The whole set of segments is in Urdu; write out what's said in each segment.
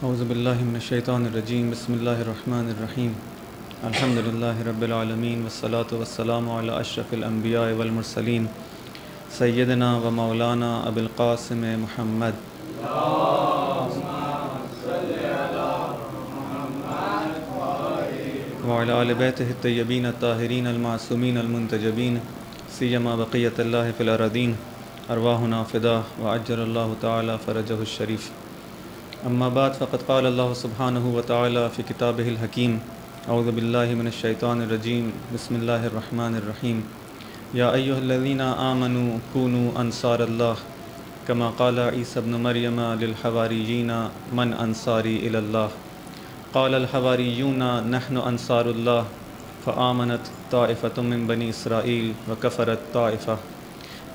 اعوذ باللہ من الشیطان الرجیم بسم اللہ الرحمن الرحیم الحمد للہ رب العالمین والصلاة والسلام علی اشرف الانبیاء والمرسلین سیدنا و مولانا ابی القاسم محمد وعلی آل بیتہ الطیبین الطاہرین المعصومین المنتجبین سیما بقیۃ اللہ فی الارضین ارواحنا فدا وعجل اللہ تعالی فرجہ الشریف. اما بعد فقد قال اللہ سبحانہ وتعالی فی کتابہ الحکیم اعوذ باللہ من الشیطان الرجیم بسم اللہ الرحمن الرحیم یا ایہا الذین آمنوا کونوا انصار اللہ کما قال عیسی ابن مریم للحواریین من انصاری الی اللہ قال الحواریون نحن انصار اللہ فآمنت طائفۃ من بنی اسرائیل وکفرت طائفہ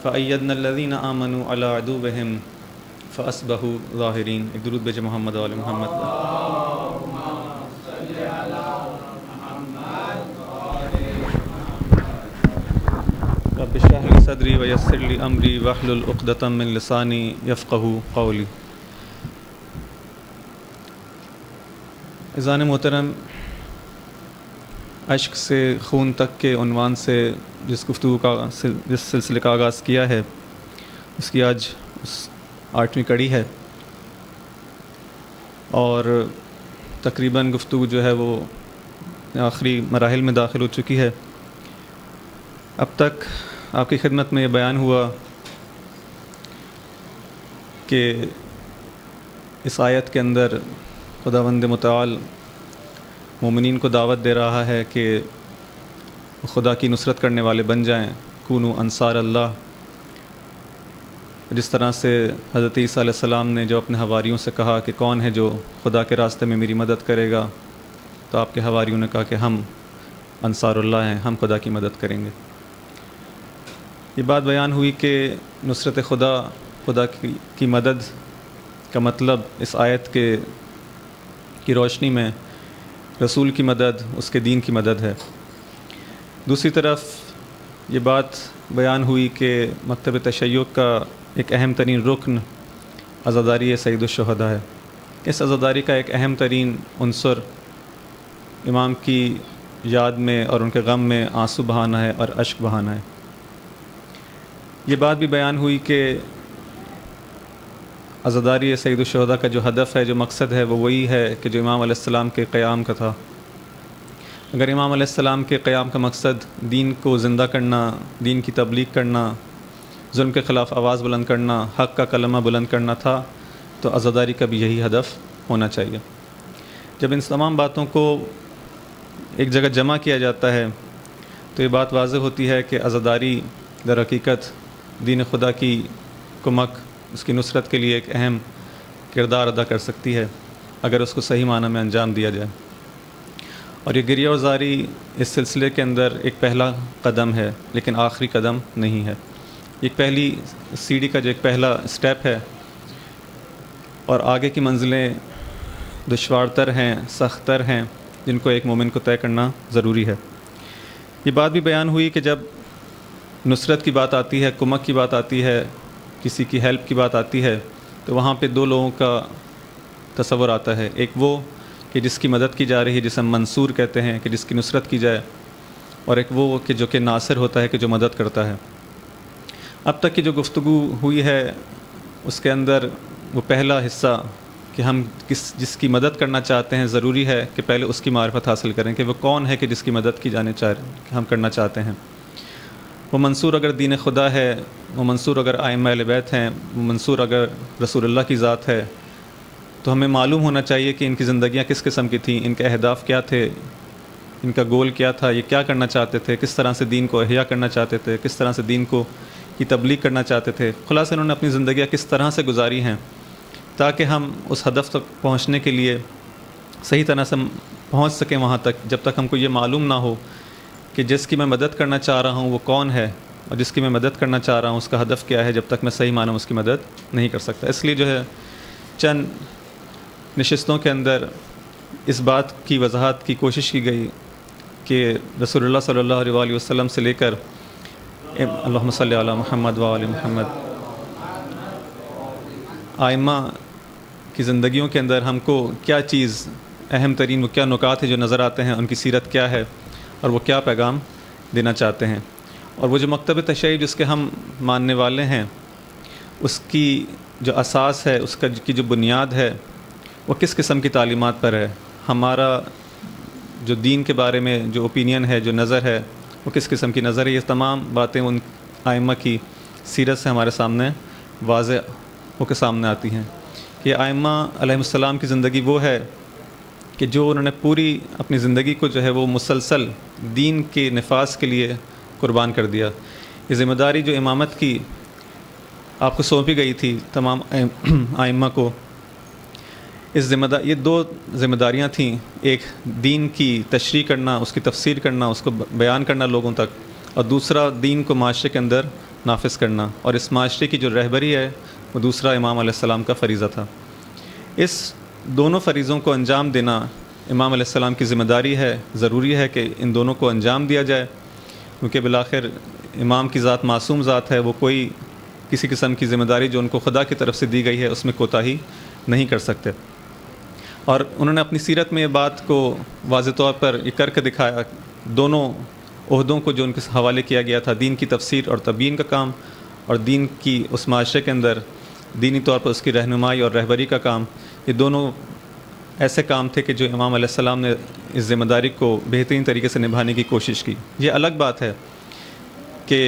فأیدنا الذین آمنوا علی عدوہم فأصبحوا ظاہرین. ایک درود بھیجے محمد و آل محمد. رب اشرح لی صدری ویسر لی امری واحلل عقدۃ من لسانی یفقہوا قولی. اذان محترم، اشک سے خون تک کے عنوان سے جس سلسلے کا آغاز کیا ہے، اس کی آج 8ویں کڑی ہے اور تقریباً گفتگو جو ہے وہ آخری مراحل میں داخل ہو چکی ہے. اب تک آپ کی خدمت میں یہ بیان ہوا کہ اس آیت کے اندر خداوند متعال مومنین کو دعوت دے رہا ہے کہ خدا کی نصرت کرنے والے بن جائیں، کونوا انصار اللہ. جس طرح سے حضرت عیسیٰ علیہ السلام نے جو اپنے حواریوں سے کہا کہ کون ہے جو خدا کے راستے میں میری مدد کرے گا، تو آپ کے حواریوں نے کہا کہ ہم انصار اللہ ہیں، ہم خدا کی مدد کریں گے. یہ بات بیان ہوئی کہ نصرت خدا کی مدد کا مطلب اس آیت کی روشنی میں رسول کی مدد، اس کے دین کی مدد ہے. دوسری طرف یہ بات بیان ہوئی کہ مکتب تشیع کا ایک اہم ترین رکن عزاداری سید الشہداء ہے. اس عزاداری کا ایک اہم ترین عنصر امام کی یاد میں اور ان کے غم میں آنسو بہانا ہے اور اشک بہانا ہے. یہ بات بھی بیان ہوئی کہ عزاداری سید الشہداء کا جو ہدف ہے، جو مقصد ہے، وہ وہی ہے کہ جو امام علیہ السلام کے قیام کا تھا. اگر امام علیہ السلام کے قیام کا مقصد دین کو زندہ کرنا، دین کی تبلیغ کرنا، ظلم کے خلاف آواز بلند کرنا، حق کا کلمہ بلند کرنا تھا، تو عزاداری کا بھی یہی ہدف ہونا چاہیے. جب ان تمام باتوں کو ایک جگہ جمع کیا جاتا ہے تو یہ بات واضح ہوتی ہے کہ عزاداری در حقیقت دین خدا کی کمک، اس کی نصرت کے لیے ایک اہم کردار ادا کر سکتی ہے اگر اس کو صحیح معنی میں انجام دیا جائے. اور یہ گریہ و زاری اس سلسلے کے اندر ایک پہلا قدم ہے، لیکن آخری قدم نہیں ہے. ایک پہلی سیڑھی کا جو ایک پہلا سٹیپ ہے، اور آگے کی منزلیں دشوار تر ہیں، سخت تر ہیں، جن کو ایک مومن کو طے کرنا ضروری ہے. یہ بات بھی بیان ہوئی کہ جب نصرت کی بات آتی ہے، کمک کی بات آتی ہے، کسی کی ہیلپ کی بات آتی ہے، تو وہاں پہ دو لوگوں کا تصور آتا ہے. ایک وہ کہ جس کی مدد کی جا رہی ہے، جسے ہم منصور کہتے ہیں، کہ جس کی نصرت کی جائے، اور ایک وہ کہ جو کہ ناصر ہوتا ہے، کہ جو مدد کرتا ہے. اب تک کی جو گفتگو ہوئی ہے اس کے اندر وہ پہلا حصہ کہ ہم جس کی مدد کرنا چاہتے ہیں، ضروری ہے کہ پہلے اس کی معرفت حاصل کریں کہ وہ کون ہے کہ جس کی مدد کی جانے ہم کرنا چاہتے ہیں. وہ منصور اگر دین خدا ہے، وہ منصور اگر ائمہ اہل بیت ہیں، وہ منصور اگر رسول اللہ کی ذات ہے، تو ہمیں معلوم ہونا چاہیے کہ ان کی زندگیاں کس قسم کی تھیں، ان کے اہداف کیا تھے، ان کا گول کیا تھا، یہ کیا کرنا چاہتے تھے، کس طرح سے دین کو احیا کرنا چاہتے تھے، کس طرح سے دین کی تبلیغ کرنا چاہتے تھے. خلاصہ انہوں نے اپنی زندگیاں کس طرح سے گزاری ہیں تاکہ ہم اس ہدف تک پہنچنے کے لیے صحیح طرح سے پہنچ سکیں وہاں تک، جب تک ہم کو یہ معلوم نہ ہو کہ جس کی میں مدد کرنا چاہ رہا ہوں وہ کون ہے، اور جس کی میں مدد کرنا چاہ رہا ہوں اس کا ہدف کیا ہے، جب تک میں صحیح معنی میں اس کی مدد نہیں کر سکتا. اس لیے جو ہے چند نشستوں کے اندر اس بات کی وضاحت کی کوشش کی گئی کہ رسول اللہ صلی اللہ علیہ وآلہ وسلم سے لے کر اللہم صلی علی محمد و آل محمد، آئمہ کی زندگیوں کے اندر ہم کو کیا چیز اہم ترین، وہ کیا نکات ہیں جو نظر آتے ہیں، ان کی سیرت کیا ہے اور وہ کیا پیغام دینا چاہتے ہیں. اور وہ جو مکتب تشیع جس کے ہم ماننے والے ہیں، اس کی جو اساس ہے، اس کی جو بنیاد ہے، وہ کس قسم کی تعلیمات پر ہے. ہمارا جو دین کے بارے میں جو اوپینین ہے، جو نظر ہے، وہ کس قسم کی نظر ہے. یہ تمام باتیں ان ائمہ کی سیرت سے ہمارے سامنے واضح ہو کے سامنے آتی ہیں کہ ائمہ علیہم السلام کی زندگی وہ ہے کہ جو انہوں نے پوری اپنی زندگی کو جو ہے وہ مسلسل دین کے نفاذ کے لیے قربان کر دیا. یہ ذمہ داری جو امامت کی آپ کو سونپی گئی تھی تمام ائمہ کو، یہ دو ذمہ داریاں تھیں. ایک دین کی تشریح کرنا، اس کی تفسیر کرنا، اس کو بیان کرنا لوگوں تک، اور دوسرا دین کو معاشرے کے اندر نافذ کرنا. اور اس معاشرے کی جو رہبری ہے وہ دوسرا امام علیہ السلام کا فریضہ تھا. اس دونوں فریضوں کو انجام دینا امام علیہ السلام کی ذمہ داری ہے. ضروری ہے کہ ان دونوں کو انجام دیا جائے، کیونکہ بالآخر امام کی ذات معصوم ذات ہے. وہ کوئی کسی قسم کی ذمہ داری جو ان کو خدا کی طرف سے دی گئی ہے اس میں کوتاہی نہیں کر سکتے. اور انہوں نے اپنی سیرت میں یہ بات کو واضح طور پر یہ کر کے دکھایا. دونوں عہدوں کو جو ان کے حوالے کیا گیا تھا، دین کی تفسیر اور تبیین کا کام، اور دین کی اس معاشرے کے اندر دینی طور پر اس کی رہنمائی اور رہبری کا کام، یہ دونوں ایسے کام تھے کہ جو امام علیہ السلام نے اس ذمہ داری کو بہترین طریقے سے نبھانے کی کوشش کی. یہ الگ بات ہے کہ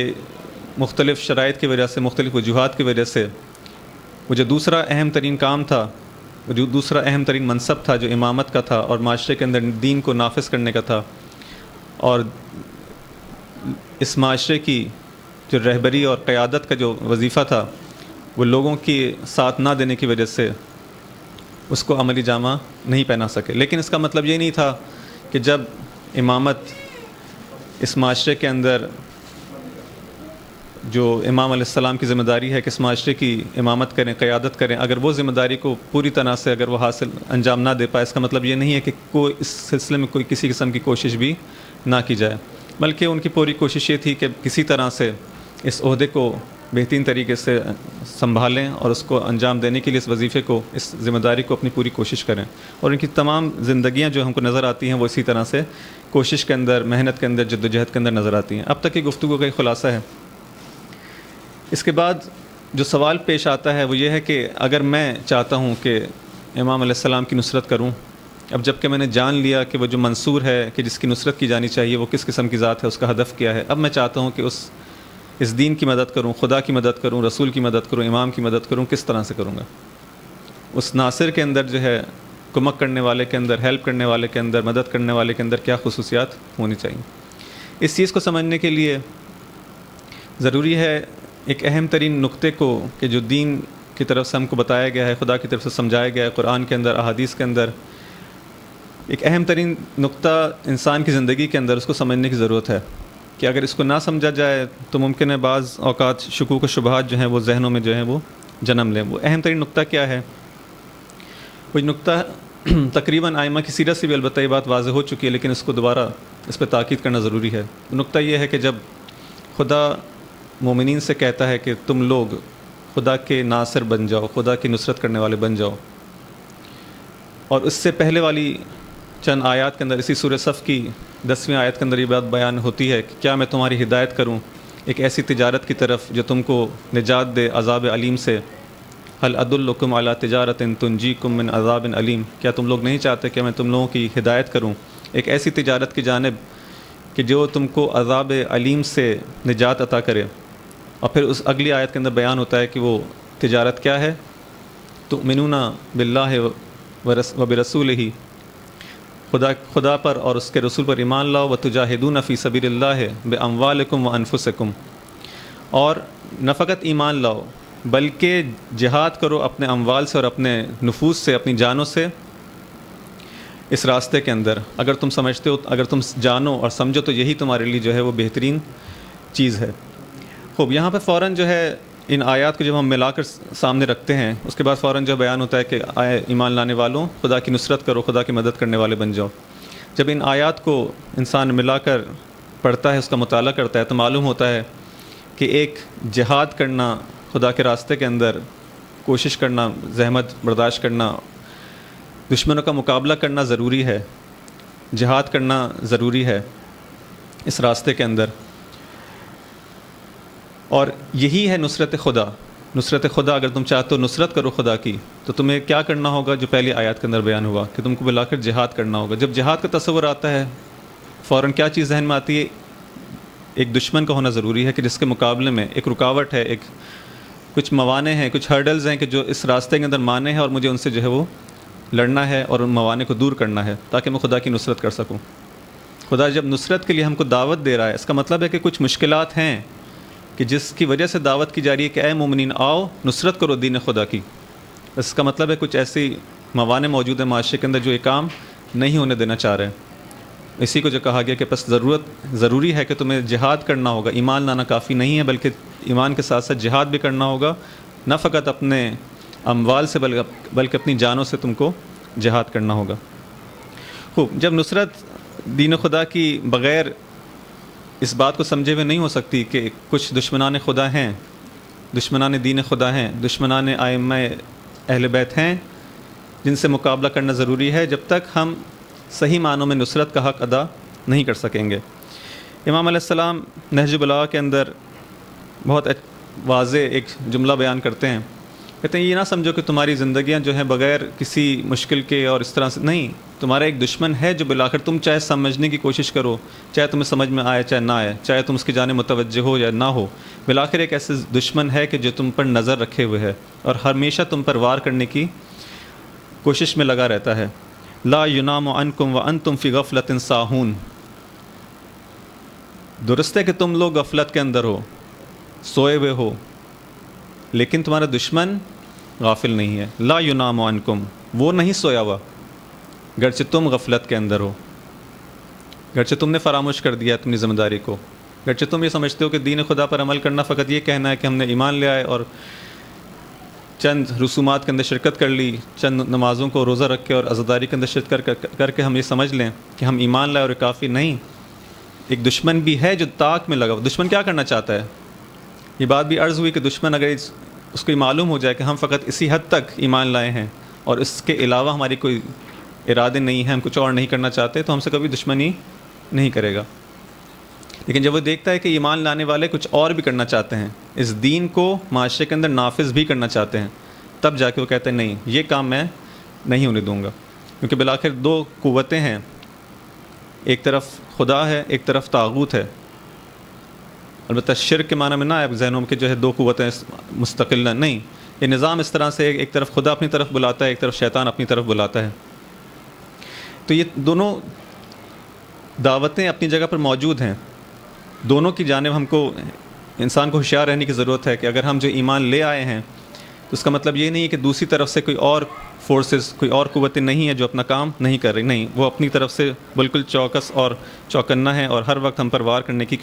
مختلف شرائط کی وجہ سے، مختلف وجوہات کی وجہ سے وہ جو دوسرا اہم ترین کام تھا، وہ جو دوسرا اہم ترین منصب تھا جو امامت کا تھا اور معاشرے کے اندر دین کو نافذ کرنے کا تھا، اور اس معاشرے کی جو رہبری اور قیادت کا جو وظیفہ تھا، وہ لوگوں کی ساتھ نہ دینے کی وجہ سے اس کو عملی جامہ نہیں پہنا سکے. لیکن اس کا مطلب یہ نہیں تھا کہ جب امامت اس معاشرے کے اندر جو امام علیہ السلام کی ذمہ داری ہے کہ اس معاشرے کی امامت کریں، قیادت کریں، اگر وہ ذمہ داری کو پوری طرح سے اگر وہ حاصل انجام نہ دے پائے، اس کا مطلب یہ نہیں ہے کہ کوئی اس سلسلے میں کوئی کسی قسم کی کوشش بھی نہ کی جائے، بلکہ ان کی پوری کوشش یہ تھی کہ کسی طرح سے اس عہدے کو بہترین طریقے سے سنبھالیں اور اس کو انجام دینے کے لیے اس وظیفے کو، اس ذمہ داری کو اپنی پوری کوشش کریں. اور ان کی تمام زندگیاں جو ہم کو نظر آتی ہیں وہ اسی طرح سے کوشش کے اندر، محنت کے اندر، جدوجہد کے اندر نظر آتی ہیں. اب تک کی گفتگو کا ایک خلاصہ ہے. اس کے بعد جو سوال پیش آتا ہے وہ یہ ہے کہ اگر میں چاہتا ہوں کہ امام علیہ السلام کی نصرت کروں، اب جب کہ میں نے جان لیا کہ وہ جو منصور ہے کہ جس کی نصرت کی جانی چاہیے وہ کس قسم کی ذات ہے، اس کا ہدف کیا ہے، اب میں چاہتا ہوں کہ اس دین کی مدد کروں، خدا کی مدد کروں، رسول کی مدد کروں، امام کی مدد کروں، کس طرح سے کروں گا؟ اس ناصر کے اندر جو ہے، کمک کرنے والے کے اندر، ہیلپ کرنے والے کے اندر، مدد کرنے والے کے اندر کیا خصوصیات ہونی چاہیے؟ اس چیز کو سمجھنے کے لیے ضروری ہے ایک اہم ترین نقطے کو کہ جو دین کی طرف سے ہم کو بتایا گیا ہے، خدا کی طرف سے سمجھایا گیا ہے قرآن کے اندر، احادیث کے اندر، ایک اہم ترین نقطہ انسان کی زندگی کے اندر اس کو سمجھنے کی ضرورت ہے کہ اگر اس کو نہ سمجھا جائے تو ممکن ہے بعض اوقات شکوک و شبہات جو ہیں وہ ذہنوں میں جو ہیں وہ جنم لیں. وہ اہم ترین نقطہ کیا ہے؟ وہ نقطہ تقریباً ائمہ کی سیرت سے بھی البتہ یہ بات واضح ہو چکی ہے، لیکن اس کو دوبارہ اس پہ تاکید کرنا ضروری ہے. نقطہ یہ ہے کہ جب خدا مومنین سے کہتا ہے کہ تم لوگ خدا کے ناصر بن جاؤ، خدا کی نصرت کرنے والے بن جاؤ، اور اس سے پہلے والی چند آیات کے اندر، اسی سورہ صف کی 10ویں آیت کے اندر یہ بات بیان ہوتی ہے کہ کیا میں تمہاری ہدایت کروں ایک ایسی تجارت کی طرف جو تم کو نجات دے عذاب علیم سے. هل ادلکم علی تجارت تنجیکم من عذاب علیم، کیا تم لوگ نہیں چاہتے کہ میں تم لوگوں کی ہدایت کروں ایک ایسی تجارت کی جانب کہ جو تم کو عذاب علیم سے نجات عطا کرے؟ اور پھر اس اگلی آیت کے اندر بیان ہوتا ہے کہ وہ تجارت کیا ہے، تؤمنون باللہ و برسولہ، خدا پر اور اس کے رسول پر ایمان لاؤ، وتجاہدون فی سبیل اللہ باموالکم وانفسکم، اور نہ فقط ایمان لاؤ بلکہ جہاد کرو اپنے اموال سے اور اپنے نفوس سے، اپنی جانوں سے اس راستے کے اندر. اگر تم سمجھتے ہو، اگر تم جانو اور سمجھو تو یہی تمہارے لیے جو ہے وہ بہترین چیز ہے. خوب، یہاں پہ فوراً جو ہے ان آیات کو جب ہم ملا کر سامنے رکھتے ہیں، اس کے بعد فوراً جو بیان ہوتا ہے کہ آئے ایمان لانے والوں، خدا کی نصرت کرو، خدا کی مدد کرنے والے بن جاؤ. جب ان آیات کو انسان ملا کر پڑھتا ہے، اس کا مطالعہ کرتا ہے، تو معلوم ہوتا ہے کہ ایک جہاد کرنا خدا کے راستے کے اندر کوشش کرنا، زحمت برداشت کرنا، دشمنوں کا مقابلہ کرنا ضروری ہے، جہاد کرنا ضروری ہے اس راستے کے اندر. اور یہی ہے نصرت خدا. نصرت خدا، اگر تم چاہتے ہو نصرت کرو خدا کی، تو تمہیں کیا کرنا ہوگا؟ جو پہلی آیات کے اندر بیان ہوا کہ تم کو بلا کر جہاد کرنا ہوگا. جب جہاد کا تصور آتا ہے فوراً کیا چیز ذہن میں آتی ہے؟ ایک دشمن کا ہونا ضروری ہے کہ جس کے مقابلے میں ایک رکاوٹ ہے، ایک کچھ موانع ہیں، کچھ ہرڈلز ہیں کہ جو اس راستے کے اندر مانے ہیں، اور مجھے ان سے جو ہے وہ لڑنا ہے اور ان موانع کو دور کرنا ہے تاکہ میں خدا کی نصرت کر سکوں. خدا جب نصرت کے لیے ہم کو دعوت دے رہا ہے، اس کا مطلب ہے کہ کچھ مشکلات ہیں کہ جس کی وجہ سے دعوت کی جا رہی ہے کہ اے مومنین آؤ نصرت کرو دین خدا کی. اس کا مطلب ہے کچھ ایسی موانع موجود ہیں معاشرے کے اندر جو یہ کام نہیں ہونے دینا چاہ رہے ہیں. اسی کو جو کہا گیا کہ بس ضروری ہے کہ تمہیں جہاد کرنا ہوگا. ایمان لانا کافی نہیں ہے، بلکہ ایمان کے ساتھ ساتھ جہاد بھی کرنا ہوگا، نہ فقط اپنے اموال سے بلکہ اپنی جانوں سے تم کو جہاد کرنا ہوگا. خوب، جب نصرت دین خدا کی بغیر اس بات کو سمجھے ہوئے نہیں ہو سکتی کہ کچھ دشمنان خدا ہیں، دشمنان دین خدا ہیں، دشمنان ائمہ اہل بیت ہیں جن سے مقابلہ کرنا ضروری ہے، جب تک ہم صحیح معنوں میں نصرت کا حق ادا نہیں کر سکیں گے. امام علیہ السلام نہج البلاغہ کے اندر بہت واضح ایک جملہ بیان کرتے ہیں. کہتے ہیں یہ نہ سمجھو کہ تمہاری زندگیاں جو ہیں بغیر کسی مشکل کے اور اس طرح سے نہیں، تمہارا ایک دشمن ہے جو بالآخر تم چاہے سمجھنے کی کوشش کرو، چاہے تمہیں سمجھ میں آئے چاہے نہ آئے، چاہے تم اس کی جانب متوجہ ہو یا نہ ہو، بالآخر ایک ایسے دشمن ہے کہ جو تم پر نظر رکھے ہوئے ہے اور ہمیشہ تم پر وار کرنے کی کوشش میں لگا رہتا ہے. لا ینام عنکم وانتم فی غفلۃ ساہون. درست ہے کہ تم لوگ غفلت کے اندر ہو، سوئے ہوئے ہو، لیکن تمہارا دشمن غافل نہیں ہے. لا ینام عنکم، وہ نہیں سویا ہوا گرچہ تم غفلت کے اندر ہو، گرچہ تم نے فراموش کر دیا اپنی ذمہ داری کو، گرچہ تم یہ سمجھتے ہو کہ دین خدا پر عمل کرنا فقط یہ کہنا ہے کہ ہم نے ایمان لے آئے اور چند رسومات کے اندر شرکت کر لی، چند نمازوں کو روزہ رکھ کے اور عزاداری کے اندر شرکت کر کے ہم یہ سمجھ لیں کہ ہم ایمان لائے اور کافی نہیں. ایک دشمن بھی ہے جو طاق میں لگا. دشمن کیا کرنا چاہتا ہے؟ یہ بات بھی عرض ہوئی کہ دشمن اگر اس کو معلوم ہو جائے کہ ہم فقط اسی حد تک ایمان لائے ہیں اور اس کے علاوہ ہماری کوئی ارادے نہیں ہیں، ہم کچھ اور نہیں کرنا چاہتے، تو ہم سے کبھی دشمنی نہیں کرے گا. لیکن جب وہ دیکھتا ہے کہ ایمان لانے والے کچھ اور بھی کرنا چاہتے ہیں، اس دین کو معاشرے کے اندر نافذ بھی کرنا چاہتے ہیں، تب جا کے وہ کہتے ہیں نہیں، یہ کام میں نہیں ہونے دوں گا. کیونکہ بالآخر دو قوتیں ہیں، ایک طرف خدا ہے، ایک طرف طاغوت ہے. البتہ شرک کے معنی میں نہ ہے ذہنوں کے جو ہے دو قوتیں مستقل نہیں، یہ نظام اس طرح سے ایک طرف خدا اپنی طرف بلاتا ہے، ایک طرف شیطان اپنی طرف بلاتا ہے. تو یہ دونوں دعوتیں اپنی جگہ پر موجود ہیں. دونوں کی جانب ہم کو انسان کو ہوشیار رہنے کی ضرورت ہے کہ اگر ہم جو ایمان لے آئے ہیں تو اس کا مطلب یہ نہیں ہے کہ دوسری طرف سے کوئی اور فورسز، کوئی اور قوتیں نہیں ہیں جو اپنا کام نہیں کر رہی. نہیں، وہ اپنی طرف سے بالکل چوکس اور چوکنا ہے اور ہر وقت ہم پر وار کرنے کے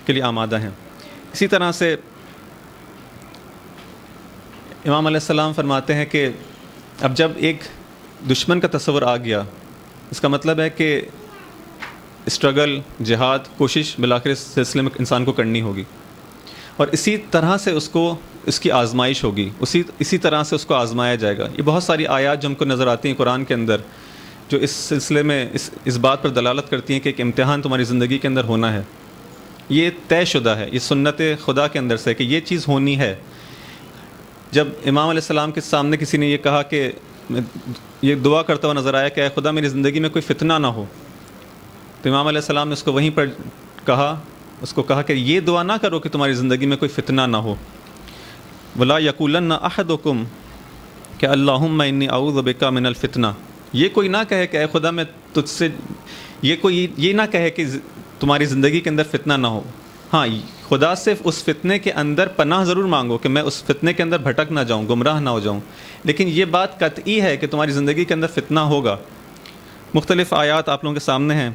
لیے آمادہ ہیں. اسی طرح سے امام علیہ السلام فرماتے ہیں کہ اب جب ایک دشمن کا تصور آ گیا، اس کا مطلب ہے کہ اسٹرگل، جہاد، کوشش بالآخر اس سلسلے میں انسان کو کرنی ہوگی، اور اسی طرح سے اس کی آزمائش ہوگی، اسی طرح سے اس کو آزمایا جائے گا. یہ بہت ساری آیات جو ہم کو نظر آتی ہیں قرآن کے اندر جو اس سلسلے میں اس بات پر دلالت کرتی ہیں کہ ایک امتحان تمہاری زندگی کے اندر ہونا ہے. یہ طے شدہ ہے، یہ سنت خدا کے اندر سے کہ یہ چیز ہونی ہے. جب امام علیہ السلام کے سامنے کسی نے یہ کہا کہ یہ دعا کرتا ہوا نظر آیا کہ اے خدا میری زندگی میں کوئی فتنہ نہ ہو، تو امام علیہ السلام نے اس کو وہیں پر کہا کہ یہ دعا نہ کرو کہ تمہاری زندگی میں کوئی فتنہ نہ ہو. ولا یقولن احدکم کہ اللہم انی اعوذ بک من الفتنہ. یہ کوئی نہ کہے کہ اے خدا میں تجھ سے، یہ نہ کہے کہ تمہاری زندگی کے اندر فتنہ نہ ہو. ہاں، خدا سے اس فتنے کے اندر پناہ ضرور مانگو کہ میں اس فتنے کے اندر بھٹک نہ جاؤں، گمراہ نہ ہو جاؤں، لیکن یہ بات قطعی ہے کہ تمہاری زندگی کے اندر فتنہ ہوگا. مختلف آیات آپ لوگوں کے سامنے ہیں،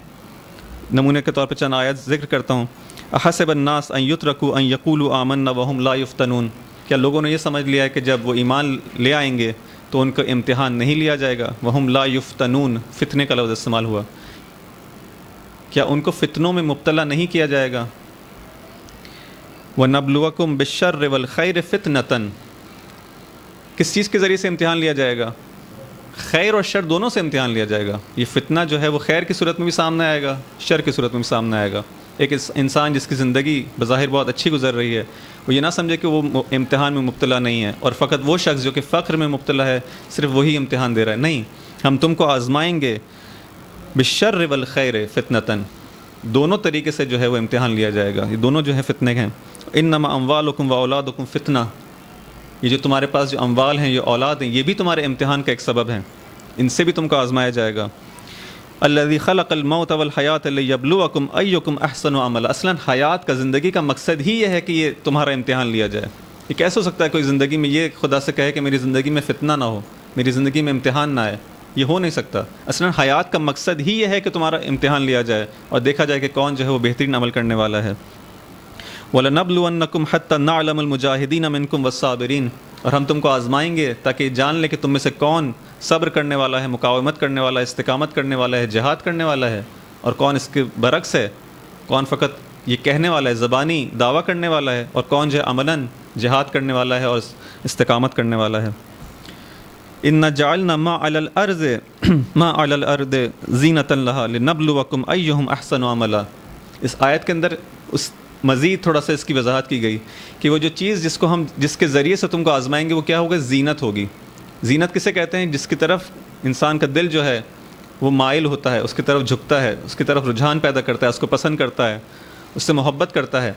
نمونے کے طور پہ چند آیات ذکر کرتا ہوں. احسب الناس ان یترکوا ان یقولوا آمنا وهم لا یفتنون. کیا لوگوں نے یہ سمجھ لیا ہے کہ جب وہ ایمان لے آئیں گے تو ان کو امتحان نہیں لیا جائے گا؟ وهم لا یفتنون، فتنے کا لفظ استعمال ہوا. کیا ان کو فتنوں میں مبتلا نہیں کیا جائے گا؟ وَنَبْلُوَكُمْ بِالشَّرِّ وَالْخَيْرِ فِتْنَةً. کس چیز کے ذریعے سے امتحان لیا جائے گا؟ خیر اور شر دونوں سے امتحان لیا جائے گا. یہ فتنہ جو ہے وہ خیر کی صورت میں بھی سامنے آئے گا، شر کی صورت میں بھی سامنے آئے گا. ایک انسان جس کی زندگی بظاہر بہت اچھی گزر رہی ہے، وہ یہ نہ سمجھے کہ وہ امتحان میں مبتلا نہیں ہے، اور فقط وہ شخص جو کہ فقر میں مبتلا ہے صرف وہی امتحان دے رہا ہے. نہیں، ہم تم کو آزمائیں گے بالشر والخیر فتنتاً، دونوں طریقے سے جو ہے وہ امتحان لیا جائے گا. یہ دونوں جو ہے فتنے ہیں. انما اموالکم واولادکم فتنہ، یہ جو تمہارے پاس جو اموال ہیں، یہ اولاد ہیں، یہ بھی تمہارے امتحان کا ایک سبب ہیں، ان سے بھی تم کو آزمایا جائے گا. الذی خلق الموت والحیات لیبلوکم ایکم احسن عملا. اصلاً حیات کا، زندگی کا مقصد ہی یہ ہے کہ یہ تمہارا امتحان لیا جائے. یہ کیسے ہو سکتا ہے کوئی زندگی میں یہ خدا سے کہے کہ میری زندگی میں فتنہ نہ ہو، میری زندگی میں امتحان نہ آئے؟ یہ ہو نہیں سکتا. اصلاً حیات کا مقصد ہی یہ ہے کہ تمہارا امتحان لیا جائے اور دیکھا جائے کہ کون جو ہے وہ بہترین عمل کرنے والا ہے. وَلَنَبْلُوَنَّكُمْ حَتَّى نَعْلَمَ الْمُجَاهِدِينَ مِنْكُمْ وَالصَّابِرِينَ، اور ہم تم کو آزمائیں گے تاکہ جان لے کہ تم میں سے کون صبر کرنے والا ہے، مقاومت کرنے والا ہے، استقامت کرنے والا ہے، جہاد کرنے والا ہے، اور کون اس کے برعکس ہے، کون فقط یہ کہنے والا ہے، زبانی دعویٰ کرنے والا ہے، اور کون جو ہے عملاً جہاد کرنے والا ہے اور استقامت کرنے والا ہے. إِنَّ جَعَلْنَا مَا عَلَى الْأَرْضِ زِينَةً لَهَا لِنَبْلُوَكُمْ أَيُّهُمْ أَحْسَنُ عَمَلًا. اس آیت کے اندر اس مزید تھوڑا سا اس کی وضاحت کی گئی کہ وہ جو چیز جس کے ذریعے سے تم کو آزمائیں گے وہ کیا ہوگا؟ زینت ہوگی. زینت کسے کہتے ہیں؟ جس کی طرف انسان کا دل جو ہے وہ مائل ہوتا ہے، اس کی طرف جھکتا ہے، اس کی طرف رجحان پیدا کرتا ہے، اس کو پسند کرتا ہے، اس سے محبت کرتا ہے.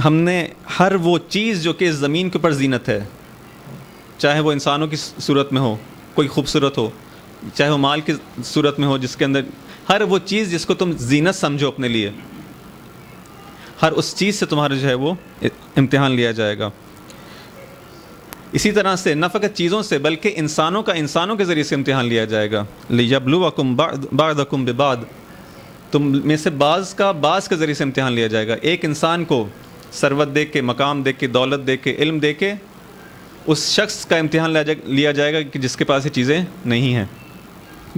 ہم نے ہر وہ چیز جو کہ اس زمین کے اوپر زینت ہے، چاہے وہ انسانوں کی صورت میں ہو، کوئی خوبصورت ہو، چاہے وہ مال کی صورت میں ہو، جس کے اندر ہر وہ چیز جس کو تم زینت سمجھو اپنے لیے، ہر اس چیز سے تمہارا جو ہے وہ امتحان لیا جائے گا. اسی طرح سے نہ فقط چیزوں سے بلکہ انسانوں کے ذریعے سے امتحان لیا جائے گا. لِيَبْلُوَكُمْ بَعْضَكُمْ بِبَعْضٍ، تم میں سے بعض کے ذریعے سے امتحان لیا جائے گا. ایک انسان کو ثروت دے کے، مقام دے کے، دولت دے کے، علم دے کے اس شخص کا امتحان لیا جائے گا کہ جس کے پاس یہ چیزیں نہیں ہیں.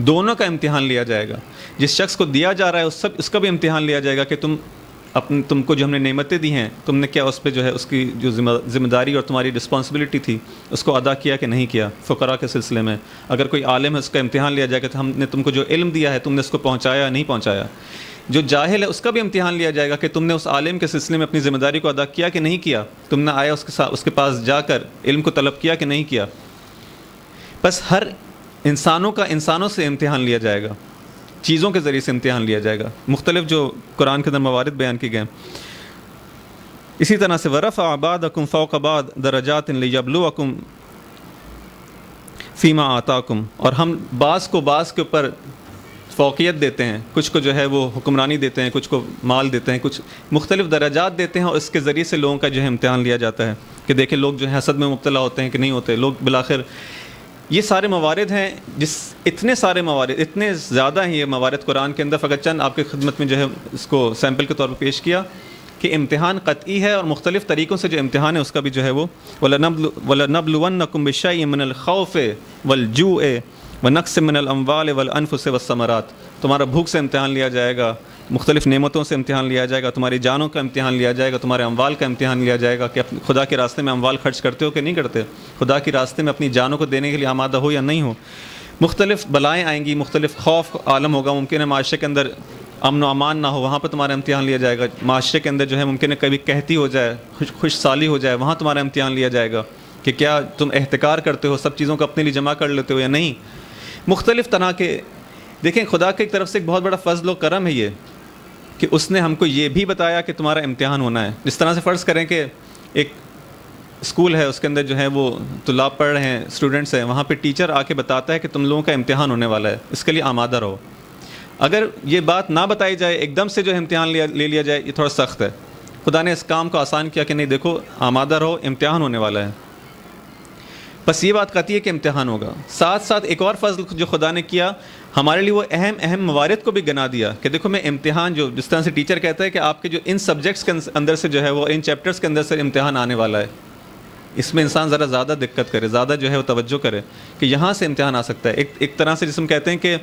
دونوں کا امتحان لیا جائے گا. جس شخص کو دیا جا رہا ہے اس کا بھی امتحان لیا جائے گا کہ تم کو جو ہم نے نعمتیں دی ہیں، تم نے کیا اس پہ جو ہے اس کی جو ذمہ داری اور تمہاری رسپانسبلٹی تھی اس کو ادا کیا کہ نہیں کیا. فقراء کے سلسلے میں اگر کوئی عالم ہے اس کا امتحان لیا جائے گا کہ ہم نے تم کو جو علم دیا ہے تم نے اس کو پہنچایا یا نہیں پہنچایا. جو جاہل ہے اس کا بھی امتحان لیا جائے گا کہ تم نے اس عالم کے سلسلے میں اپنی ذمہ داری کو ادا کیا کہ نہیں کیا، تم نے آیا اس کے پاس جا کر علم کو طلب کیا کہ نہیں کیا. بس ہر انسانوں سے امتحان لیا جائے گا، چیزوں کے ذریعے سے امتحان لیا جائے گا. مختلف جو قرآن کے اندر موارد بیان کی گئے. اسی طرح سے وَرَفَعَ بَعْضَكُمْ فَوْقَ بَعْضٍ دَرَجَاتٍ لِيَبْلُوَكُمْ فِي مَا آتَاكُمْ، اور ہم بعض کو بعض کے اوپر فوقیت دیتے ہیں، کچھ کو جو ہے وہ حکمرانی دیتے ہیں، کچھ کو مال دیتے ہیں، کچھ مختلف درجات دیتے ہیں، اور اس کے ذریعے سے لوگوں کا جو ہے امتحان لیا جاتا ہے کہ دیکھیں لوگ جو ہے حسد میں مبتلا ہوتے ہیں کہ نہیں ہوتے. لوگ بالآخر یہ سارے موارد ہیں، اتنے زیادہ ہیں یہ موارد قرآن کے اندر. فقط چند آپ کی خدمت میں جو ہے اس کو سیمپل کے طور پر پیش کیا کہ امتحان قطعی ہے، اور مختلف طریقوں سے جو امتحان ہے اس کا بھی جو ہے وہ وَلَنَبْلُوَنَّكُمْ بِشَيْءٍ مِّنَ الْخَوْفِ وَالْجُوعِ وَنَقْصٍ مِّنَ الْأَمْوَالِ وَالْأَنفُسِ وَالثَّمَرَاتِ. تمہارا بھوک سے امتحان لیا جائے گا، مختلف نعمتوں سے امتحان لیا جائے گا، تمہاری جانوں کا امتحان لیا جائے گا، تمہارے اموال کا امتحان لیا جائے گا کہ خدا کے راستے میں اموال خرچ کرتے ہو کہ نہیں کرتے، خدا کے راستے میں اپنی جانوں کو دینے کے لیے آمادہ ہو یا نہیں ہو. مختلف بلائیں آئیں گی، مختلف خوف عالم ہوگا، ممکن ہے معاشرے کے اندر امن و امان نہ ہو، وہاں پہ تمہارا امتحان لیا جائے گا. معاشرے کے اندر جو ہے ممکن ہے کبھی قحطی ہو جائے، خوش سالی ہو جائے، وہاں تمہارا امتحان لیا جائے گا کہ کیا تم احتکار کرتے ہو، سب چیزوں کو اپنے لیے جمع کر لیتے ہو یا نہیں. مختلف طرح کے دیکھیں خدا کی طرف سے ایک بہت بڑا فضل و کرم ہے یہ کہ اس نے ہم کو یہ بھی بتایا کہ تمہارا امتحان ہونا ہے. جس طرح سے فرض کریں کہ ایک اسکول ہے، اس کے اندر جو ہے وہ طلاب پڑھ رہے ہیں، اسٹوڈنٹس ہیں، وہاں پہ ٹیچر آ کے بتاتا ہے کہ تم لوگوں کا امتحان ہونے والا ہے، اس کے لیے آمادہ رہو. اگر یہ بات نہ بتائی جائے، ایک دم سے جو امتحان لے لیا جائے، یہ تھوڑا سخت ہے. خدا نے اس کام کو آسان کیا کہ نہیں دیکھو آمادہ رہو، امتحان ہونے والا ہے. بس یہ بات قطعی ہے کہ امتحان ہوگا. ساتھ ساتھ ایک اور فضل جو خدا نے کیا ہمارے لیے، وہ اہم موارد کو بھی گنا دیا کہ دیکھو میں امتحان، جو جس طرح سے ٹیچر کہتا ہے کہ آپ کے جو ان سبجیکٹس کے اندر سے جو ہے وہ ان چیپٹرز کے اندر سے امتحان آنے والا ہے، اس میں انسان ذرا زیادہ دقت کرے، زیادہ جو ہے وہ توجہ کرے کہ یہاں سے امتحان آ سکتا ہے. ایک طرح سے جس ہم کہتے ہیں کہ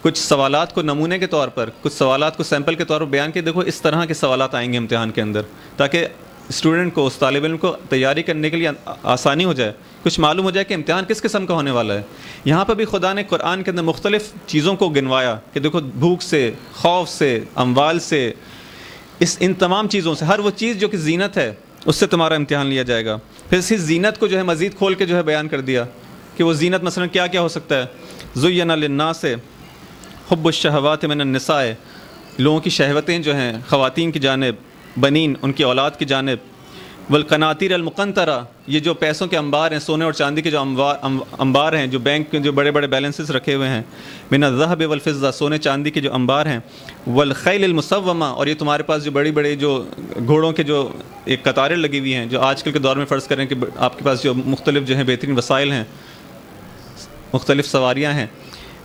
کچھ سوالات کو نمونے کے طور پر، کچھ سوالات کو سیمپل کے طور پر بیان کہ دیکھو اس طرح کے سوالات آئیں گے امتحان کے اندر، تاکہ اسٹوڈنٹ کو، اس طالب علم کو تیاری کرنے کے لیے آسانی ہو جائے، کچھ معلوم ہو جائے کہ امتحان کس قسم کا ہونے والا ہے۔ یہاں پر بھی خدا نے قرآن کے اندر مختلف چیزوں کو گنوایا کہ دیکھو بھوک سے، خوف سے، اموال سے، ان تمام چیزوں سے، ہر وہ چیز جو کہ زینت ہے اس سے تمہارا امتحان لیا جائے گا۔ پھر اسی زینت کو جو ہے مزید کھول کے جو ہے بیان کر دیا کہ وہ زینت مثلا کیا کیا ہو سکتا ہے۔ زُيِّنَ لِلنَّاسِ حُبُّ الشَّهَوَاتِ مِنَ النِّسَاءِ، لوگوں کی شہوتیں جو ہیں خواتین کی جانب، بنین ان کی اولاد کی جانب، والقناطیر المقنطرہ، یہ جو پیسوں کے انبار ہیں، سونے اور چاندی کے جو انبار ہیں، جو بینک کے جو بڑے بڑے بیلنسز رکھے ہوئے ہیں، من الذهب والفضہ، سونے چاندی کے جو انبار ہیں، والخیل المسومہ، اور یہ تمہارے پاس جو بڑی بڑی جو گھوڑوں کے جو ایک قطاریں لگی ہوئی ہیں، جو آج کل کے دور میں فرض کریں کہ آپ کے پاس جو مختلف جو ہیں بہترین وسائل ہیں، مختلف سواریاں ہیں،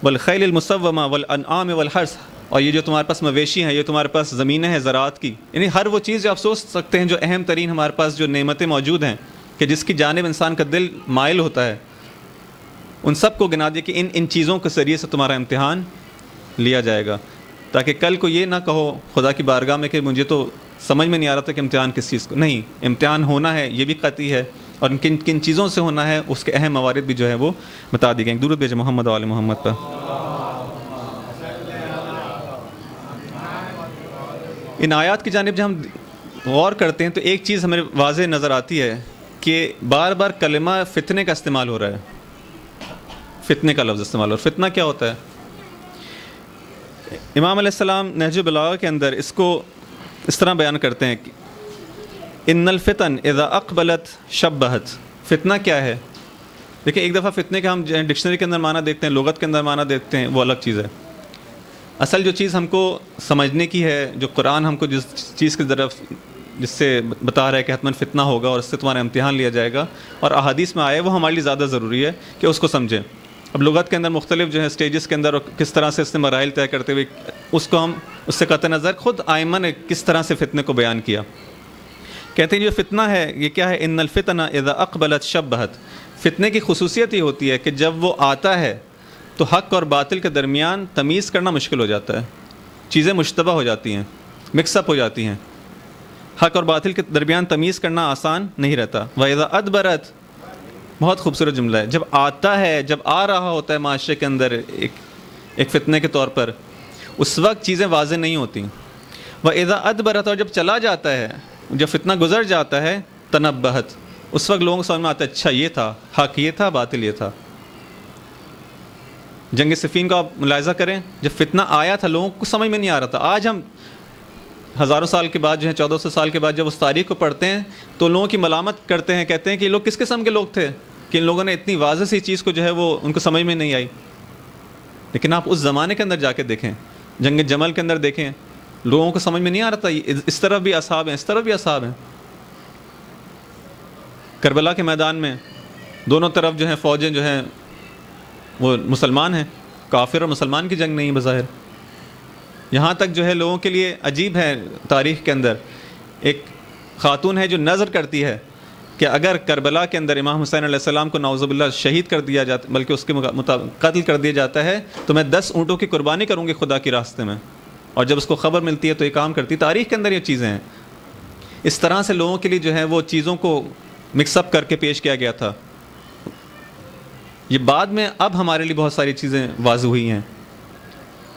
والخیل المسومہ والانعام والحرث، اور یہ جو تمہارے پاس مویشی ہیں، یہ تمہارے پاس زمینیں ہیں زراعت کی، یعنی ہر وہ چیز جو آپ سوچ سکتے ہیں جو اہم ترین ہمارے پاس جو نعمتیں موجود ہیں کہ جس کی جانب انسان کا دل مائل ہوتا ہے، ان سب کو گنا دیا کہ ان چیزوں کے ذریعے سے تمہارا امتحان لیا جائے گا، تاکہ کل کو یہ نہ کہو خدا کی بارگاہ میں کہ مجھے تو سمجھ میں نہیں آ رہا تھا کہ امتحان کس چیز کو، نہیں، امتحان ہونا ہے یہ بھی قطعی ہے، اور کن کن چیزوں سے ہونا ہے اس کے اہم موارد بھی جو ہے وہ بتا دی گئیں۔ درود بھیجیں محمد و آل محمد پر۔ ان آیات کی جانب جب ہم غور کرتے ہیں تو ایک چیز ہمیں واضح نظر آتی ہے کہ بار بار کلمہ فتنے کا استعمال ہو رہا ہے، فتنے کا لفظ استعمال ہو رہا ہے۔ فتنہ کیا ہوتا ہے؟ امام علیہ السلام نہج البلاغہ کے اندر اس کو اس طرح بیان کرتے ہیں کہ ان الفتن اذا اقبلت شبہت، فتنہ کیا ہے؟ دیکھیں ایک دفعہ فتنے کا ہم ڈکشنری کے اندر معنی دیکھتے ہیں، لغت کے اندر معنی دیکھتے ہیں، وہ الگ چیز ہے۔ اصل جو چیز ہم کو سمجھنے کی ہے، جو قرآن ہم کو جس چیز کی طرف جس سے بتا رہا ہے کہ حتماً فتنہ ہوگا اور اس سے تمہارا امتحان لیا جائے گا، اور احادیث میں آئے، وہ ہمارے لیے زیادہ ضروری ہے کہ اس کو سمجھیں۔ اب لغت کے اندر مختلف جو ہے سٹیجز کے اندر اور کس طرح سے اس نے مراحل طے کرتے ہوئے اس کو ہم اس سے قطع نظر خود آئمہ نے کس طرح سے فتنے کو بیان کیا۔ کہتے ہیں جو فتنہ ہے یہ کیا ہے؟ ان الفتنہ اذا اقبلت شبہت، فتنے کی خصوصیت یہ ہوتی ہے کہ جب وہ آتا ہے تو حق اور باطل کے درمیان تمیز کرنا مشکل ہو جاتا ہے، چیزیں مشتبہ ہو جاتی ہیں، مکس اپ ہو جاتی ہیں، حق اور باطل کے درمیان تمیز کرنا آسان نہیں رہتا۔ وَإِذَا أَدْبَرَتْ، بہت خوبصورت جملہ ہے، جب آتا ہے، جب آ رہا ہوتا ہے معاشرے کے اندر ایک فتنے کے طور پر، اس وقت چیزیں واضح نہیں ہوتی۔ وَإِذَا أَدْبَرَتْ، اور جب چلا جاتا ہے، جب فتنہ گزر جاتا ہے، تنبہت، اس وقت لوگوں کو سمجھ میں آتا ہے اچھا یہ تھا، حق یہ تھا، باطل یہ تھا۔ جنگ صفین کا آپ ملاحظہ کریں، جب فتنہ آیا تھا لوگوں کو سمجھ میں نہیں آ رہا تھا۔ آج ہم ہزاروں سال کے بعد جو ہے 1400 سال کے بعد جب اس تاریخ کو پڑھتے ہیں تو لوگوں کی ملامت کرتے ہیں، کہتے ہیں کہ یہ لوگ کس قسم کے لوگ تھے کہ ان لوگوں نے اتنی واضح سی چیز کو جو ہے وہ ان کو سمجھ میں نہیں آئی۔ لیکن آپ اس زمانے کے اندر جا کے دیکھیں، جنگ جمل کے اندر دیکھیں، لوگوں کو سمجھ میں نہیں آ رہا تھا اس طرف بھی اصحاب ہیں، اس طرف بھی اصحاب ہیں۔ کربلا کے میدان میں دونوں طرف جو ہیں فوجیں جو ہیں وہ مسلمان ہیں، کافر اور مسلمان کی جنگ نہیں بظاہر۔ یہاں تک جو ہے لوگوں کے لیے عجیب ہے، تاریخ کے اندر ایک خاتون ہے جو نظر کرتی ہے کہ اگر کربلا کے اندر امام حسین علیہ السلام کو نعوذ باللہ شہید کر دیا جاتا، بلکہ اس کے قتل کر دیا جاتا ہے، تو میں 10 اونٹوں کی قربانی کروں گی خدا کے راستے میں۔ اور جب اس کو خبر ملتی ہے تو یہ کام کرتی۔ تاریخ کے اندر یہ چیزیں ہیں، اس طرح سے لوگوں کے لیے جو ہے وہ چیزوں کو مکس اپ کر کے پیش کیا گیا تھا۔ یہ بعد میں اب ہمارے لیے بہت ساری چیزیں واضح ہوئی ہیں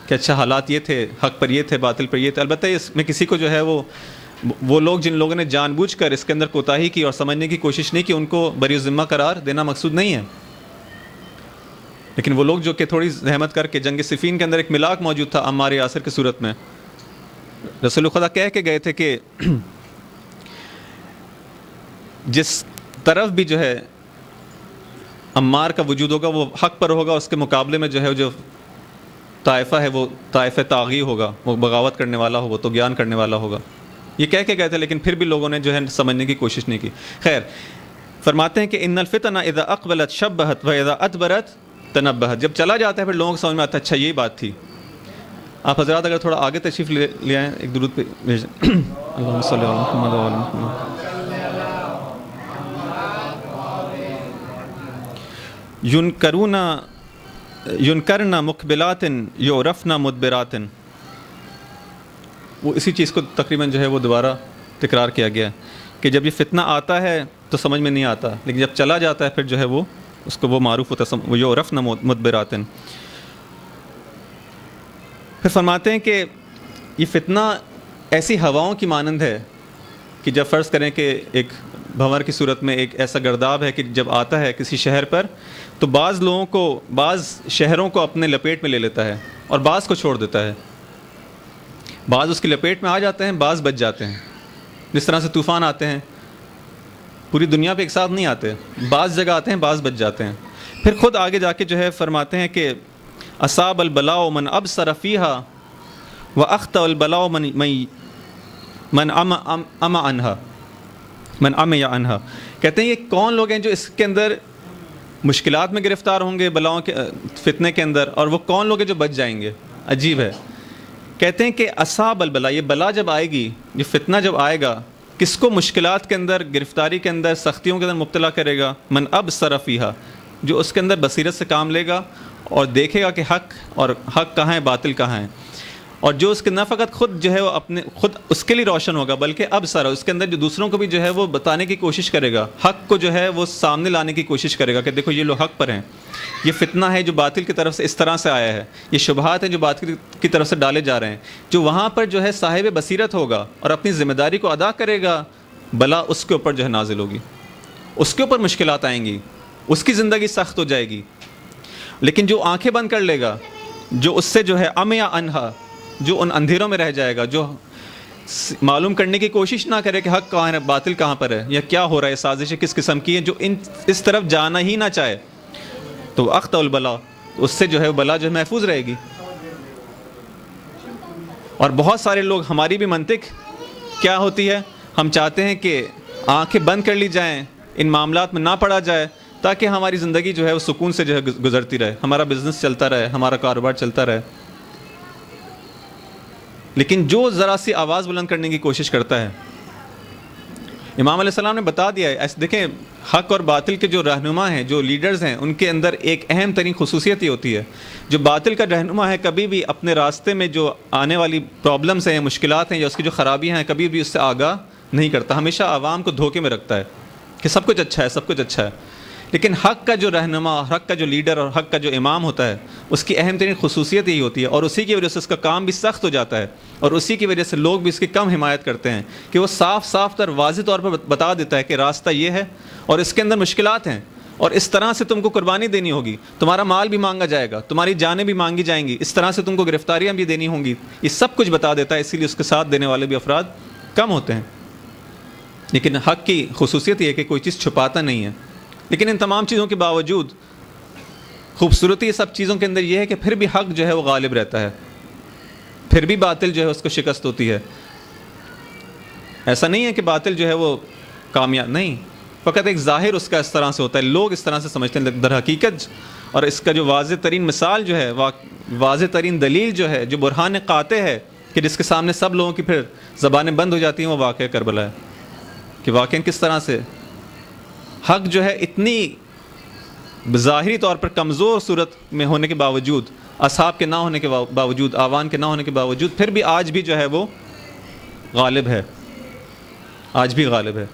کہ اچھا حالات یہ تھے، حق پر یہ تھے، باطل پر یہ تھے۔ البتہ اس میں کسی کو جو ہے وہ لوگ جن لوگوں نے جان بوجھ کر اس کے اندر کوتاہی کی اور سمجھنے کی کوشش نہیں کی، ان کو بری ذمہ قرار دینا مقصود نہیں ہے۔ لیکن وہ لوگ جو کہ تھوڑی زحمت کر کے جنگ صفین کے اندر ایک ملاک موجود تھا عمار یاسر کی صورت میں، رسول خدا کہہ کے گئے تھے کہ جس طرف بھی جو ہے عمار کا وجود ہوگا وہ حق پر ہوگا، اس کے مقابلے میں جو ہے جو طائفہ ہے وہ طائفہ طاغی ہوگا، وہ بغاوت کرنے والا ہوگا، تو گیان کرنے والا ہوگا۔ یہ کہہ کے گئے تھے، لیکن پھر بھی لوگوں نے جو ہے سمجھنے کی کوشش نہیں کی۔ خیر، فرماتے ہیں کہ ان الفتنہ اذا اقبلت شبہت و اذا ادبرت تنبہت، جب چلا جاتا ہے پھر لوگوں کو سمجھ میں آتا ہے اچھا یہ بات تھی۔ آپ حضرات اگر تھوڑا آگے تشریف لے آئیں، ایک درود پہ بھیج دیں۔ اللہم صلی علی محمد و علی محمد۔ ینکرن مقبلات یعرفن مدبرات، وہ اسی چیز کو تقریباً جو ہے وہ دوبارہ تکرار کیا گیا ہے۔ کہ جب یہ فتنہ آتا ہے تو سمجھ میں نہیں آتا، لیکن جب چلا جاتا ہے پھر جو ہے وہ اس کو وہ معروف ہوتا ہے، وہ یعرفن مدبراتن۔ پھر فرماتے ہیں کہ یہ فتنہ ایسی ہواؤں کی مانند ہے کہ جب فرض کریں کہ ایک بھنور کی صورت میں ایک ایسا گرداب ہے کہ جب آتا ہے کسی شہر پر تو بعض لوگوں کو، بعض شہروں کو اپنے لپیٹ میں لے لیتا ہے اور بعض کو چھوڑ دیتا ہے، بعض اس کی لپیٹ میں آ جاتے ہیں، بعض بچ جاتے ہیں۔ جس طرح سے طوفان آتے ہیں پوری دنیا پہ ایک ساتھ نہیں آتے، بعض جگہ آتے ہیں، بعض بچ جاتے ہیں۔ پھر خود آگے جا کے جو ہے فرماتے ہیں کہ اصاب البلاء من ابصر فیہا واخطأ البلاء من اما عنہا۔ کہتے ہیں یہ کون لوگ ہیں جو اس کے اندر مشکلات میں گرفتار ہوں گے بلاؤں کے فتنے کے اندر، اور وہ کون لوگ ہیں جو بچ جائیں گے؟ عجیب ہے۔ کہتے ہیں کہ اصاب البلا، یہ بلا جب آئے گی، یہ فتنہ جب آئے گا، کس کو مشکلات کے اندر، گرفتاری کے اندر، سختیوں کے اندر مبتلا کرے گا؟ من ابصر فیہا، جو اس کے اندر بصیرت سے کام لے گا اور دیکھے گا کہ حق کہاں ہے، باطل کہاں ہے، اور جو اس کے نہ فقط خود جو ہے وہ اپنے خود اس کے لیے روشن ہوگا بلکہ ابصر، اس کے اندر جو دوسروں کو بھی جو ہے وہ بتانے کی کوشش کرے گا، حق کو جو ہے وہ سامنے لانے کی کوشش کرے گا کہ دیکھو یہ لوگ حق پر ہیں، یہ فتنہ ہے جو باطل کی طرف سے اس طرح سے آیا ہے، یہ شبہات ہیں جو باطل کی طرف سے ڈالے جا رہے ہیں۔ جو وہاں پر جو ہے صاحب بصیرت ہوگا اور اپنی ذمہ داری کو ادا کرے گا، بلا اس کے اوپر جو ہے نازل ہوگی، اس کے اوپر مشکلات آئیں گی، اس کی زندگی سخت ہو جائے گی۔ لیکن جو آنکھیں بند کر لے گا، جو اس سے جو ہے عمیا عنہا، جو ان اندھیروں میں رہ جائے گا، جو معلوم کرنے کی کوشش نہ کرے کہ حق کہاں ہے، باطل کہاں پر ہے، یا کیا ہو رہا ہے، سازشیں کس قسم کی ہیں، جو اس طرف جانا ہی نہ چاہے، تو اخطأ البلا، اس سے جو ہے بلا جو ہے محفوظ رہے گی۔ اور بہت سارے لوگ، ہماری بھی منطق کیا ہوتی ہے، ہم چاہتے ہیں کہ آنکھیں بند کر لی جائیں، ان معاملات میں نہ پڑا جائے، تاکہ ہماری زندگی جو ہے وہ سکون سے جو ہے گزرتی رہے، ہمارا بزنس چلتا رہے، ہمارا کاروبار چلتا رہے۔ لیکن جو ذرا سی آواز بلند کرنے کی کوشش کرتا ہے، امام علیہ السلام نے بتا دیا ہے، ایسے دیکھیں حق اور باطل کے جو رہنما ہیں، جو لیڈرز ہیں، ان کے اندر ایک اہم ترین خصوصیت یہ ہوتی ہے، جو باطل کا رہنما ہے کبھی بھی اپنے راستے میں جو آنے والی پرابلمس ہیں، مشکلات ہیں، یا اس کی جو خرابیاں ہیں، کبھی بھی اس سے آگاہ نہیں کرتا، ہمیشہ عوام کو دھوکے میں رکھتا ہے کہ سب کچھ اچھا ہے، سب کچھ اچھا ہے۔ لیکن حق کا جو رہنما، حق کا جو لیڈر اور حق کا جو امام ہوتا ہے، اس کی اہم ترین خصوصیت یہی ہوتی ہے، اور اسی کی وجہ سے اس کا کام بھی سخت ہو جاتا ہے، اور اسی کی وجہ سے لوگ بھی اس کی کم حمایت کرتے ہیں، کہ وہ صاف صاف تر واضح طور پر بتا دیتا ہے کہ راستہ یہ ہے اور اس کے اندر مشکلات ہیں، اور اس طرح سے تم کو قربانی دینی ہوگی، تمہارا مال بھی مانگا جائے گا، تمہاری جانیں بھی مانگی جائیں گی، اس طرح سے تم کو گرفتاریاں بھی دینی ہوں گی، یہ سب کچھ بتا دیتا ہے، اسی لیے اس کے ساتھ دینے والے بھی افراد کم ہوتے ہیں۔ لیکن حق کی خصوصیت یہ ہے کہ کوئی چیز چھپاتا نہیں ہے۔ لیکن ان تمام چیزوں کے باوجود خوبصورتی سب چیزوں کے اندر یہ ہے کہ پھر بھی حق جو ہے وہ غالب رہتا ہے، پھر بھی باطل جو ہے اس کو شکست ہوتی ہے۔ ایسا نہیں ہے کہ باطل جو ہے وہ کامیاب نہیں، فقط ایک ظاہر اس کا اس طرح سے ہوتا ہے، لوگ اس طرح سے سمجھتے ہیں، در حقیقت اور اس کا جو واضح ترین مثال جو ہے، واضح ترین دلیل جو ہے، جو برہان قاطع ہے کہ جس کے سامنے سب لوگوں کی پھر زبانیں بند ہو جاتی ہیں، وہ واقعہ کربلا ہے، کہ واقعاً کس طرح سے حق جو ہے اتنی ظاہری طور پر کمزور صورت میں ہونے کے باوجود، اصحاب کے نہ ہونے کے باوجود، آوان کے نہ ہونے کے باوجود، پھر بھی آج بھی جو ہے وہ غالب ہے، آج بھی غالب ہے،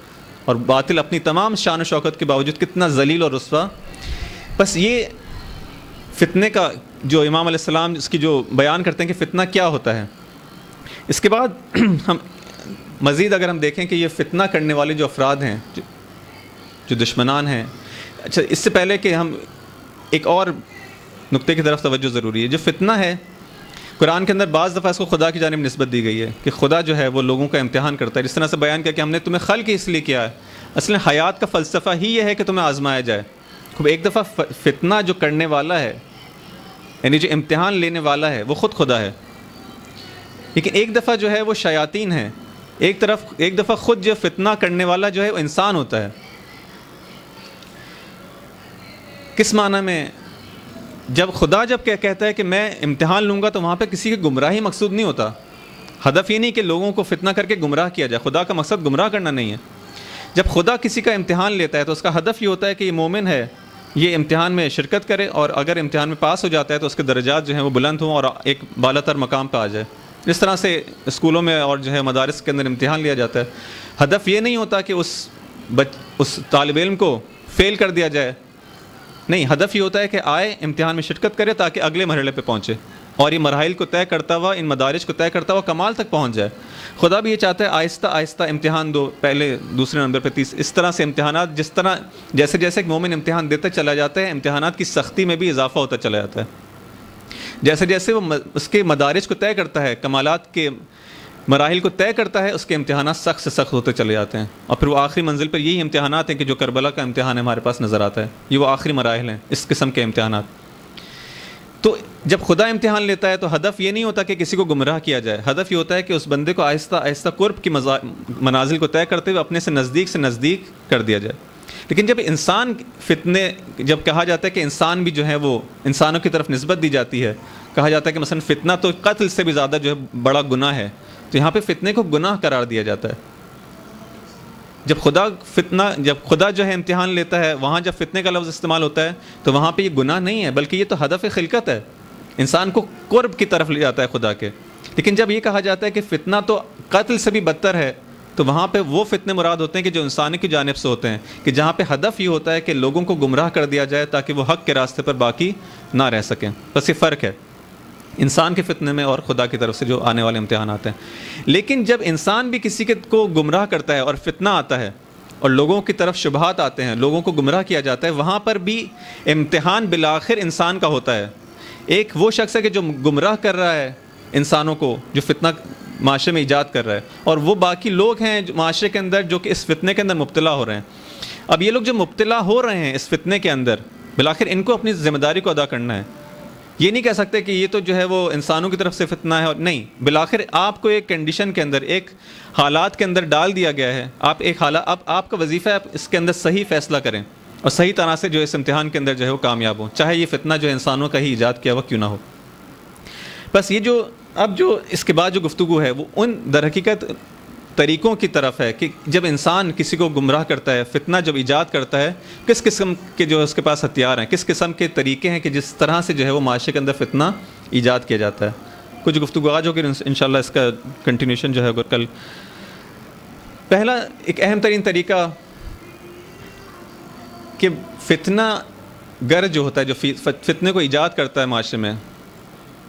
اور باطل اپنی تمام شان و شوکت کے باوجود کتنا ذلیل اور رسوا۔ بس یہ فتنے کا جو امام علیہ السلام اس کی جو بیان کرتے ہیں کہ فتنہ کیا ہوتا ہے۔ اس کے بعد ہم مزید اگر ہم دیکھیں کہ یہ فتنہ کرنے والے جو افراد ہیں، جو دشمنان ہیں، اچھا اس سے پہلے کہ ہم ایک اور نقطے کی طرف توجہ ضروری ہے۔ جو فتنہ ہے، قرآن کے اندر بعض دفعہ اس کو خدا کی جانب نسبت دی گئی ہے کہ خدا جو ہے وہ لوگوں کا امتحان کرتا ہے، جس طرح سے بیان کیا کہ ہم نے تمہیں خلق اس لیے کیا ہے، اصل حیات کا فلسفہ ہی یہ ہے کہ تمہیں آزمایا جائے۔ خوب ایک دفعہ فتنہ جو کرنے والا ہے، یعنی جو امتحان لینے والا ہے، وہ خود خدا ہے، لیکن ایک دفعہ جو ہے وہ شیاطین ہیں، ایک دفعہ خود جو فتنہ کرنے والا جو ہے وہ انسان ہوتا ہے۔ کس معنی میں؟ جب خدا کہتا ہے کہ میں امتحان لوں گا تو وہاں پہ کسی کی گمراہی مقصود نہیں ہوتا، ہدف یہ نہیں کہ لوگوں کو فتنہ کر کے گمراہ کیا جائے، خدا کا مقصد گمراہ کرنا نہیں ہے۔ جب خدا کسی کا امتحان لیتا ہے تو اس کا ہدف یہ ہوتا ہے کہ یہ مومن ہے، یہ امتحان میں شرکت کرے، اور اگر امتحان میں پاس ہو جاتا ہے تو اس کے درجات جو ہیں وہ بلند ہوں اور ایک بالا تر مقام پہ آ جائے۔ جس طرح سے اسکولوں میں اور جو ہے مدارس کے اندر امتحان لیا جاتا ہے، ہدف یہ نہیں ہوتا کہ اس طالب علم کو فیل کر دیا جائے، نہیں، ہدف یہ ہوتا ہے کہ آئے امتحان میں شرکت کرے تاکہ اگلے مرحلے پہ پہنچے، اور یہ مراحل کو طے کرتا ہوا، ان مدارج کو طے کرتا ہوا کمال تک پہنچ جائے۔ خدا بھی یہ چاہتا ہے آہستہ آہستہ امتحان دو، پہلے دوسرے نمبر پہ اس طرح سے امتحانات، جس طرح جیسے جیسے ایک مومن امتحان دیتا چلا جاتا ہے، امتحانات کی سختی میں بھی اضافہ ہوتا چلا جاتا ہے، جیسے جیسے وہ اس کے مدارج کو طے کرتا ہے، کمالات کے مراحل کو طے کرتا ہے، اس کے امتحانات سخت سے سخت ہوتے چلے جاتے ہیں، اور پھر وہ آخری منزل پر یہی امتحانات ہیں کہ جو کربلا کا امتحان ہمارے پاس نظر آتا ہے، یہ وہ آخری مراحل ہیں اس قسم کے امتحانات۔ تو جب خدا امتحان لیتا ہے تو ہدف یہ نہیں ہوتا کہ کسی کو گمراہ کیا جائے، ہدف یہ ہوتا ہے کہ اس بندے کو آہستہ آہستہ قرب کی منازل کو طے کرتے ہوئے اپنے سے نزدیک کر دیا جائے۔ لیکن جب انسان فتنے، جب کہا جاتا ہے کہ انسان بھی جو ہے وہ انسانوں کی طرف نسبت دی جاتی ہے، کہا جاتا ہے کہ مثلا فتنہ تو قتل سے بھی زیادہ جو ہے بڑا گناہ ہے، تو یہاں پہ فتنے کو گناہ قرار دیا جاتا ہے۔ جب خدا جو ہے امتحان لیتا ہے، وہاں جب فتنے کا لفظ استعمال ہوتا ہے تو وہاں پہ یہ گناہ نہیں ہے، بلکہ یہ تو ہدف خلقت ہے، انسان کو قرب کی طرف لے جاتا ہے خدا کے۔ لیکن جب یہ کہا جاتا ہے کہ فتنہ تو قتل سے بھی بدتر ہے، تو وہاں پہ وہ فتنے مراد ہوتے ہیں کہ جو انسان کی جانب سے ہوتے ہیں، کہ جہاں پہ ہدف یہ ہوتا ہے کہ لوگوں کو گمراہ کر دیا جائے تاکہ وہ حق کے راستے پر باقی نہ رہ سکیں۔ بس یہ فرق ہے انسان کے فتنے میں اور خدا کی طرف سے جو آنے والے امتحانات ہیں۔ لیکن جب انسان بھی کسی کو گمراہ کرتا ہے اور فتنہ آتا ہے اور لوگوں کی طرف شبہات آتے ہیں، لوگوں کو گمراہ کیا جاتا ہے، وہاں پر بھی امتحان بالآخر انسان کا ہوتا ہے۔ ایک وہ شخص ہے کہ جو گمراہ کر رہا ہے انسانوں کو، جو فتنہ معاشرے میں ایجاد کر رہا ہے، اور وہ باقی لوگ ہیں معاشرے کے اندر جو کہ اس فتنے کے اندر مبتلا ہو رہے ہیں۔ اب یہ لوگ جو مبتلا ہو رہے ہیں اس فتنے کے اندر، بالآخر ان کو اپنی ذمہ داری کو ادا کرنا ہے۔ یہ نہیں کہہ سکتے کہ یہ تو جو ہے وہ انسانوں کی طرف سے فتنہ ہے، اور نہیں، بالآخر آپ کو ایک کنڈیشن کے اندر، ایک حالات کے اندر ڈال دیا گیا ہے، آپ ایک حالات، اب آپ کا وظیفہ ہے آپ اس کے اندر صحیح فیصلہ کریں اور صحیح طرح سے جو اس امتحان کے اندر جو ہے وہ کامیاب ہوں، چاہے یہ فتنہ جو انسانوں کا ہی ایجاد کیا ہوا کیوں نہ ہو۔ بس یہ جو اس کے بعد جو گفتگو ہے وہ ان در حقیقت طریقوں کی طرف ہے کہ جب انسان کسی کو گمراہ کرتا ہے، فتنہ جب ایجاد کرتا ہے، کس قسم کے جو اس کے پاس ہتھیار ہیں، کس قسم کے طریقے ہیں کہ جس طرح سے جو ہے وہ معاشرے کے اندر فتنہ ایجاد کیا جاتا ہے۔ کچھ گفتگو آج ہوگی انشاءاللہ، اس کا کنٹینیوشن جو ہے کل۔ پہلا ایک اہم ترین طریقہ کہ فتنہ گر جو ہوتا ہے، جو فتنے کو ایجاد کرتا ہے معاشرے میں،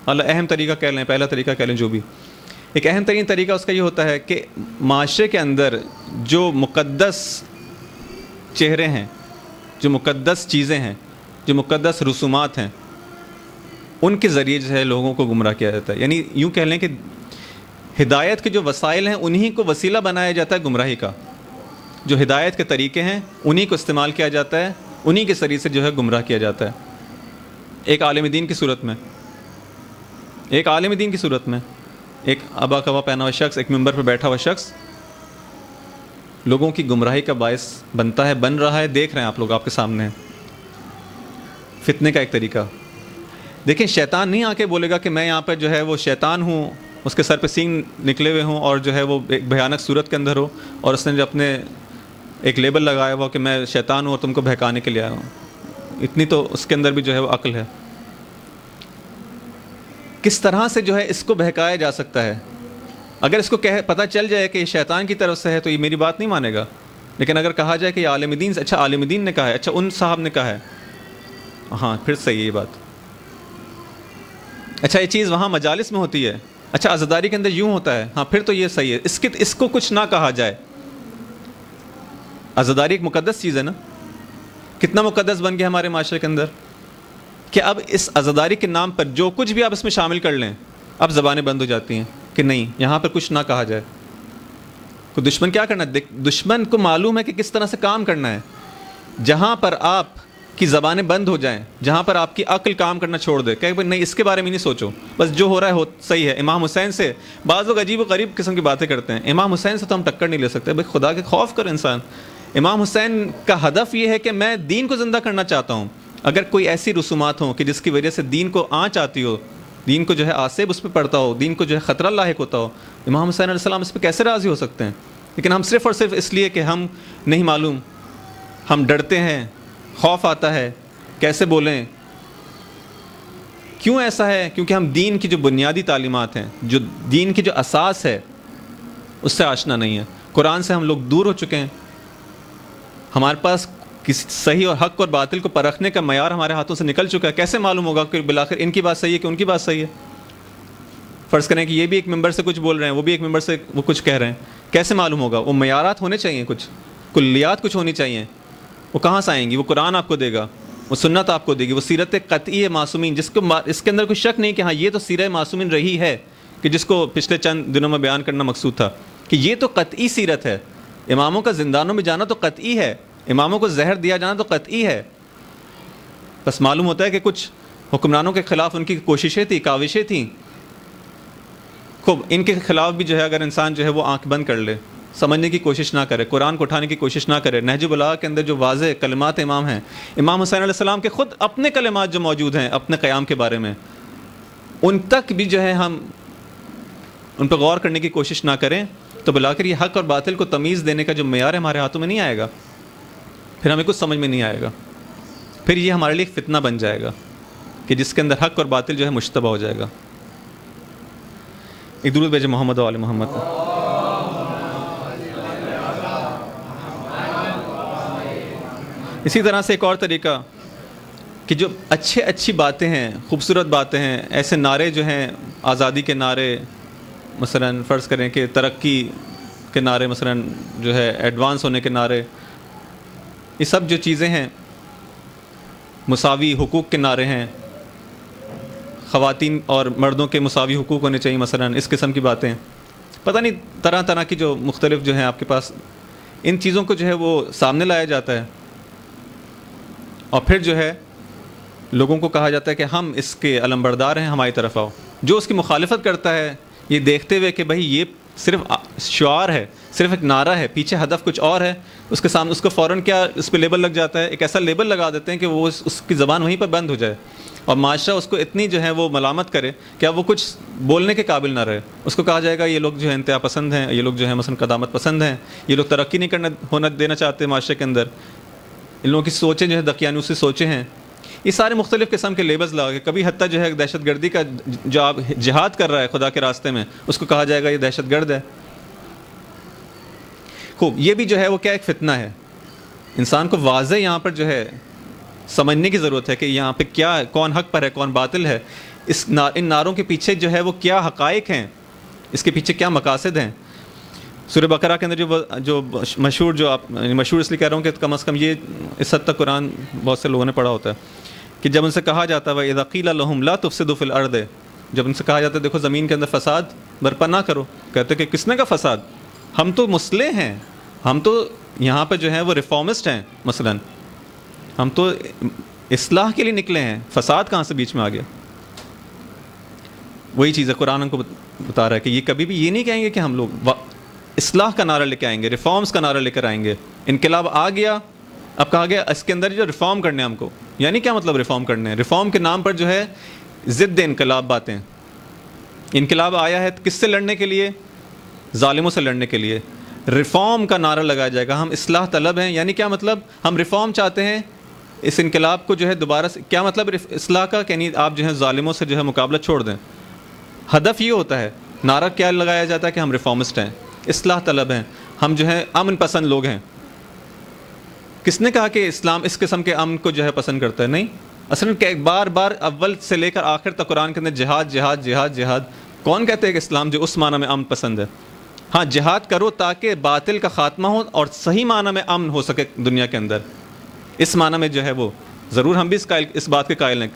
اللہ اہم طریقہ کہہ لیں، پہلا طریقہ کہہ لیں، جو بھی ایک اہم ترین طریقہ اس کا یہ ہوتا ہے کہ معاشرے کے اندر جو مقدس چہرے ہیں، جو مقدس چیزیں ہیں، جو مقدس رسومات ہیں، ان کے ذریعے جو ہے لوگوں کو گمراہ کیا جاتا ہے۔ یعنی یوں کہہ لیں کہ ہدایت کے جو وسائل ہیں انہی کو وسیلہ بنایا جاتا ہے گمراہی کا، جو ہدایت کے طریقے ہیں انہی کو استعمال کیا جاتا ہے، انہی کے ذریعے سے جو ہے گمراہ کیا جاتا ہے۔ ایک عالم دین کی صورت میں، ایک ابا کوا پہنا ہوا شخص، ایک ممبر پہ بیٹھا ہوا شخص لوگوں کی گمراہی کا باعث بنتا ہے، بن رہا ہے، دیکھ رہے ہیں آپ لوگ، آپ کے سامنے ہیں۔ فتنے کا ایک طریقہ دیکھیں، شیطان نہیں آ کے بولے گا کہ میں یہاں پہ جو ہے وہ شیطان ہوں، اس کے سر پہ سینگ نکلے ہوئے ہوں اور جو ہے وہ ایک بھیانک صورت کے اندر ہو، اور اس نے جو اپنے ایک لیبل لگایا ہوا کہ میں شیطان ہوں اور تم کو بہکانے کے لیے آیا ہوں۔ اتنی تو اس کے اندر بھی جو ہے وہ عقل ہے۔ کس طرح سے جو ہے اس کو بہکایا جا سکتا ہے؟ اگر اس کو پتہ چل جائے کہ یہ شیطان کی طرف سے ہے تو یہ میری بات نہیں مانے گا، لیکن اگر کہا جائے کہ یہ عالم دین سے، اچھا عالم دین نے کہا ہے، اچھا ان صاحب نے کہا ہے، ہاں پھر صحیح ہے یہ بات، اچھا یہ چیز وہاں مجالس میں ہوتی ہے، اچھا عزاداری کے اندر یوں ہوتا ہے، ہاں پھر تو یہ صحیح ہے، اس کو کچھ نہ کہا جائے۔ عزاداری ایک مقدس چیز ہے نا، کتنا مقدس بن گیا ہمارے معاشرے کے اندر کہ اب اس عزاداری کے نام پر جو کچھ بھی آپ اس میں شامل کر لیں، اب زبانیں بند ہو جاتی ہیں کہ نہیں، یہاں پر کچھ نہ کہا جائے۔ کو دشمن کیا کرنا ہے؟ دشمن کو معلوم ہے کہ کس طرح سے کام کرنا ہے۔ جہاں پر آپ کی زبانیں بند ہو جائیں، جہاں پر آپ کی عقل کام کرنا چھوڑ دے، کہ نہیں اس کے بارے میں نہیں سوچو، بس جو ہو رہا ہے صحیح ہے۔ امام حسین سے بعض لوگ عجیب و غریب قسم کی باتیں کرتے ہیں، امام حسین سے تو ہم ٹکر نہیں لے سکتے، بھائی خدا کے خوف کر انسان۔ امام حسین کا ہدف یہ ہے کہ میں دین کو زندہ کرنا چاہتا ہوں، اگر کوئی ایسی رسومات ہوں کہ جس کی وجہ سے دین کو آنچ آتی ہو، دین کو جو ہے آصب اس پہ پڑتا ہو، دین کو جو ہے خطرہ لاحق ہوتا ہو، امام حسین علیہ السلام اس پہ کیسے راضی ہو سکتے ہیں؟ لیکن ہم صرف اور صرف اس لیے کہ ہم نہیں معلوم، ہم ڈرتے ہیں، خوف آتا ہے، کیسے بولیں، کیوں ایسا ہے؟ کیونکہ ہم دین کی جو بنیادی تعلیمات ہیں، جو دین کی جو اساس ہے، اس سے آشنا نہیں ہے. قرآن سے ہم لوگ دور ہو چکے ہیں. ہمارے پاس کسی صحیح اور حق اور باطل کو پرکھنے کا معیار ہمارے ہاتھوں سے نکل چکا ہے. کیسے معلوم ہوگا کہ بالآخر ان کی بات صحیح ہے کہ ان کی بات صحیح ہے؟ فرض کریں کہ یہ بھی ایک ممبر سے کچھ بول رہے ہیں، وہ بھی ایک ممبر سے وہ کچھ کہہ رہے ہیں. کیسے معلوم ہوگا؟ وہ معیارات ہونے چاہیے، کچھ کلیات کچھ ہونی چاہیے. وہ کہاں سے آئیں گی؟ وہ قرآن آپ کو دے گا، وہ سنت آپ کو دے گی، وہ سیرت قطعی معصومین، جس کو اس کے اندر کوئی شک نہیں کہ ہاں یہ تو سیرت معصومین رہی ہے، کہ جس کو پچھلے چند دنوں میں بیان کرنا مقصود تھا کہ یہ تو قطعی سیرت ہے. اماموں کا زندانوں میں جانا تو قطعی ہے، اماموں کو زہر دیا جانا تو قطعی ہے. بس معلوم ہوتا ہے کہ کچھ حکمرانوں کے خلاف ان کی کوششیں تھیں، کاوشیں تھیں. خوب ان کے خلاف بھی جو ہے اگر انسان جو ہے وہ آنکھ بند کر لے، سمجھنے کی کوشش نہ کرے، قرآن کو اٹھانے کی کوشش نہ کرے. نہج البلاغہ کے اندر جو واضح کلمات امام ہیں، امام حسین علیہ السلام کے خود اپنے کلمات جو موجود ہیں اپنے قیام کے بارے میں، ان تک بھی جو ہے ہم ان پہ غور کرنے کی کوشش نہ کریں تو بلاخر یہ حق اور باطل کو تمیز دینے کا جو معیار ہے ہمارے ہاتھوں میں نہیں آئے گا. پھر ہمیں کچھ سمجھ میں نہیں آئے گا. پھر یہ ہمارے لیے ایک فتنہ بن جائے گا کہ جس کے اندر حق اور باطل جو ہے مشتبہ ہو جائے گا. ایک درود بھیجے محمد و آل محمد. اسی طرح سے ایک اور طریقہ کہ جو اچھی باتیں ہیں، خوبصورت باتیں ہیں، ایسے نعرے جو ہیں آزادی کے نعرے، مثلا فرض کریں کہ ترقی کے نعرے، مثلا جو ہے ایڈوانس ہونے کے نعرے، یہ سب جو چیزیں ہیں، مساوی حقوق کے نعرے ہیں، خواتین اور مردوں کے مساوی حقوق ہونے چاہیے، مثلا اس قسم کی باتیں، پتہ نہیں طرح طرح کی جو مختلف جو ہیں آپ کے پاس، ان چیزوں کو جو ہے وہ سامنے لایا جاتا ہے. اور پھر جو ہے لوگوں کو کہا جاتا ہے کہ ہم اس کے علمبردار ہیں، ہماری طرف آؤ. جو اس کی مخالفت کرتا ہے یہ دیکھتے ہوئے کہ بھائی یہ صرف شعار ہے، صرف ایک نعرہ ہے، پیچھے ہدف کچھ اور ہے، اس کے سامنے اس کو فوراً کیا اس پہ لیبل لگ جاتا ہے، ایک ایسا لیبل لگا دیتے ہیں کہ وہ اس کی زبان وہیں پر بند ہو جائے اور معاشرہ اس کو اتنی جو ہے وہ ملامت کرے کہ اب وہ کچھ بولنے کے قابل نہ رہے. اس کو کہا جائے گا یہ لوگ جو ہے انتہا پسند ہیں، یہ لوگ جو ہے مثلا قدامت پسند ہیں، یہ لوگ ترقی نہیں ہونا دینا چاہتے معاشرے کے اندر، ان لوگوں کی سوچیں جو ہے دقیانوسی سوچیں ہیں. یہ سارے مختلف قسم کے لیبلز لگا کے کبھی حتیٰ جو ہے دہشت گردی کا جو آپ جہاد کر رہا ہے خدا کے راستے میں، اس کو کہا جائے گا یہ دہشت گرد ہے. خوب یہ بھی جو ہے وہ کیا ایک فتنہ ہے. انسان کو واضح یہاں پر جو ہے سمجھنے کی ضرورت ہے کہ یہاں پہ کیا کون حق پر ہے، کون باطل ہے، ان نعروں کے پیچھے جو ہے وہ کیا حقائق ہیں، اس کے پیچھے کیا مقاصد ہیں. سورہ بقرہ کے اندر جو مشہور جو آپ مشہور اس لیے کہہ رہا ہوں کہ کم از کم یہ اس حد تک قرآن بہت سے لوگوں نے پڑھا ہوتا ہے کہ جب ان سے کہا جاتا ہے وَإِذَا قِيلَ لَهُمْ لَا تُفْسِدُوا فِي الْأَرْضِ، جب ان سے کہا جاتا ہے دیکھو زمین کے اندر فساد برپا نہ کرو، کہتے کہ کس نے کا فساد، ہم تو مصلح ہیں، ہم تو یہاں پہ جو ہیں وہ ریفارمسٹ ہیں، مثلا ہم تو اصلاح کے لیے نکلے ہیں، فساد کہاں سے بیچ میں آ گیا. وہی چیز ہے قرآن ہم کو بتا رہا ہے کہ یہ کبھی بھی یہ نہیں کہیں گے کہ ہم لوگ اصلاح کا نعرہ لے کے آئیں گے، ریفارمز کا نعرہ لے کر آئیں گے. انقلاب آ گیا، اب کہا گیا اس کے اندر جو ریفارم کرنے ہم کو، یعنی کیا مطلب ریفارم کرنے ہیں؟ ریفارم کے نام پر جو ہے ضد انقلاب باتیں. انقلاب آیا ہے کس سے لڑنے کے لیے؟ ظالموں سے لڑنے کے لیے. ریفارم کا نعرہ لگایا جائے گا، ہم اصلاح طلب ہیں، یعنی کیا مطلب ہم ریفارم چاہتے ہیں، اس انقلاب کو جو ہے دوبارہ سے کیا مطلب اصلاح کا، یعنی آپ جو ہے ظالموں سے جو ہے مقابلہ چھوڑ دیں. ہدف یہ ہوتا ہے. نعرہ کیا لگایا جاتا ہے کہ ہم ریفارمسٹ ہیں، اصلاح طلب ہیں، ہم جو ہے امن پسند لوگ ہیں. کس نے کہا کہ اسلام اس قسم کے امن کو جو ہے پسند کرتا ہے؟ نہیں. اصل میں بار بار اول سے لے کر آخر تک قرآن کے اندر جہاد جہاد جہاد جہاد. کون کہتے ہیں کہ اسلام جو اس معنی میں امن پسند ہے؟ ہاں جہاد کرو تاکہ باطل کا خاتمہ ہو اور صحیح معنی میں امن ہو سکے دنیا کے اندر. اس معنی میں جو ہے وہ ضرور ہم بھی اس بات کے قائل ہیں،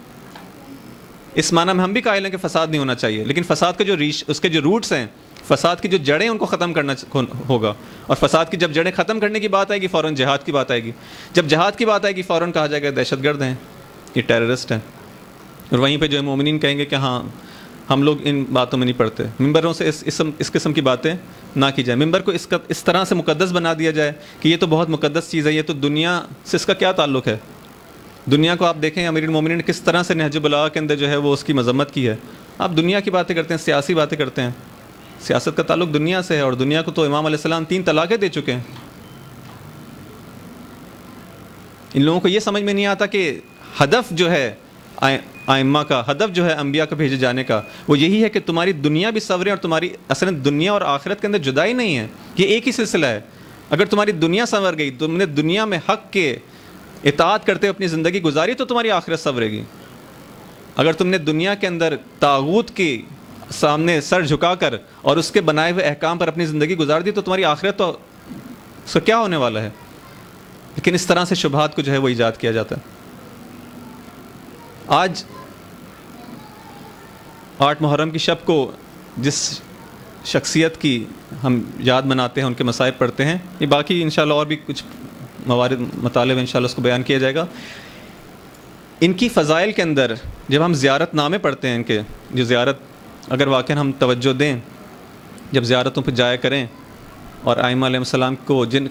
اس معنی میں ہم بھی قائل ہیں کہ فساد نہیں ہونا چاہیے، لیکن فساد کے جو اس کے جو روٹس ہیں، فساد کی جو جڑیں ان کو ختم کرنا ہوگا. اور فساد کی جب جڑیں ختم کرنے کی بات آئے گی فوراً جہاد کی بات آئے گی. جب جہاد کی بات آئے گی فوراً کہا جائے گا دہشت گرد ہیں، یہ ٹیررسٹ ہیں. اور وہیں پہ جو ہے مومنین کہیں گے کہ ہاں ہم لوگ ان باتوں میں نہیں پڑھتے. ممبروں سے اس قسم کی باتیں نہ کی جائے. ممبر کو اس طرح سے مقدس بنا دیا جائے کہ یہ تو بہت مقدس چیز ہے، یہ تو دنیا سے اس کا کیا تعلق ہے. دنیا کو آپ دیکھیں امیر المومنین نے کس طرح سے نہج البلاغہ کے اندر جو ہے وہ اس کی مذمت کی ہے. آپ دنیا کی باتیں کرتے ہیں، سیاسی باتیں کرتے ہیں. سیاست کا تعلق دنیا سے ہے، اور دنیا کو تو امام علیہ السلام 3 طلاقیں دے چکے ہیں. ان لوگوں کو یہ سمجھ میں نہیں آتا کہ ہدف جو ہے آئمہ کا ہدف جو ہے انبیاء کا بھیجے جانے کا وہ یہی ہے کہ تمہاری دنیا بھی سنورے، اور تمہاری اصل دنیا اور آخرت کے اندر جدائی نہیں ہے، یہ ایک ہی سلسلہ ہے۔ اگر تمہاری دنیا سنور گئی، تم نے دنیا میں حق کے اطاعت کرتے ہوئے اپنی زندگی گزاری تو تمہاری آخرت سنورے گی۔ اگر تم نے دنیا کے اندر طاغوت کے سامنے سر جھکا کر اور اس کے بنائے ہوئے احکام پر اپنی زندگی گزار دی تو تمہاری آخرت تو اس کا کیا ہونے والا ہے؟ لیکن اس طرح سے شبہات کو جو ہے وہ ایجاد کیا جاتا ہے۔ آج 8 محرم کی شب کو جس شخصیت کی ہم یاد مناتے ہیں، ان کے مصائب پڑھتے ہیں، یہ باقی انشاءاللہ اور بھی کچھ موارد مطالب انشاءاللہ اس کو بیان کیا جائے گا۔ ان کی فضائل کے اندر جب ہم زیارت نامے پڑھتے ہیں، ان کے جو زیارت اگر واقعاً ہم توجہ دیں، جب زیارتوں پہ جایا کریں اور ائمہ علیہ السلام کو جن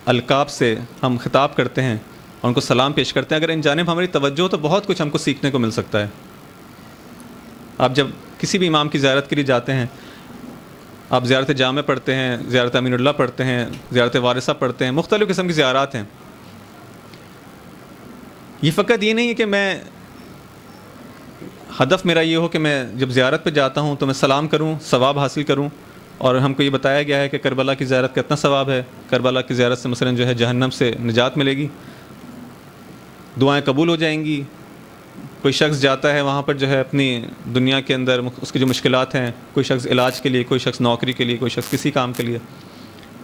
القاب سے ہم خطاب کرتے ہیں اور ان کو سلام پیش کرتے ہیں، اگر ان جانب ہماری توجہ ہو تو بہت کچھ ہم کو سیکھنے کو مل سکتا ہے۔ آپ جب کسی بھی امام کی زیارت کے لیے جاتے ہیں، آپ زیارت جامع پڑھتے ہیں، زیارت امین اللہ پڑھتے ہیں، زیارت وارثہ پڑھتے ہیں، مختلف قسم کی زیارات ہیں۔ یہ فقط یہ نہیں ہے کہ میں ہدف میرا یہ ہو کہ میں جب زیارت پہ جاتا ہوں تو میں سلام کروں، ثواب حاصل کروں، اور ہم کو یہ بتایا گیا ہے کہ کربلا کی زیارت کا اتنا ثواب ہے، کربلا کی زیارت سے مثلا جو ہے جہنم سے نجات ملے گی، دعائیں قبول ہو جائیں گی۔ کوئی شخص جاتا ہے وہاں پر جو ہے اپنی دنیا کے اندر اس کی جو مشکلات ہیں، کوئی شخص علاج کے لیے، کوئی شخص نوکری کے لیے، کوئی شخص کسی کام کے لیے،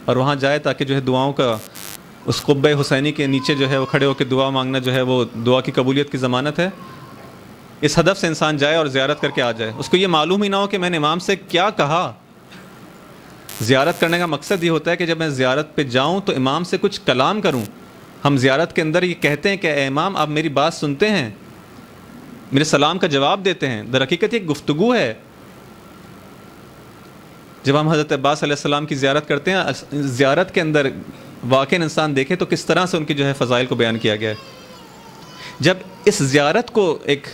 اور وہاں جائے تاکہ جو ہے دعاؤں کا اس قبہ حسینی کے نیچے جو ہے وہ کھڑے ہو کے دعا مانگنا جو ہے وہ دعا کی قبولیت کی ضمانت ہے۔ اس ہدف سے انسان جائے اور زیارت کر کے آ جائے، اس کو یہ معلوم ہی نہ ہو کہ میں نے امام سے کیا کہا۔ زیارت کرنے کا مقصد یہ ہوتا ہے کہ جب میں زیارت پہ جاؤں تو امام سے کچھ کلام کروں۔ ہم زیارت کے اندر یہ کہتے ہیں کہ اے امام آپ میری بات سنتے ہیں، میرے سلام کا جواب دیتے ہیں، در حقیقت یہ گفتگو ہے۔ جب ہم حضرت عباس علیہ السلام کی زیارت کرتے ہیں، زیارت کے اندر واقع انسان دیکھے تو کس طرح سے ان کی جو ہے فضائل کو بیان کیا گیا ہے۔ جب اس زیارت کو ایک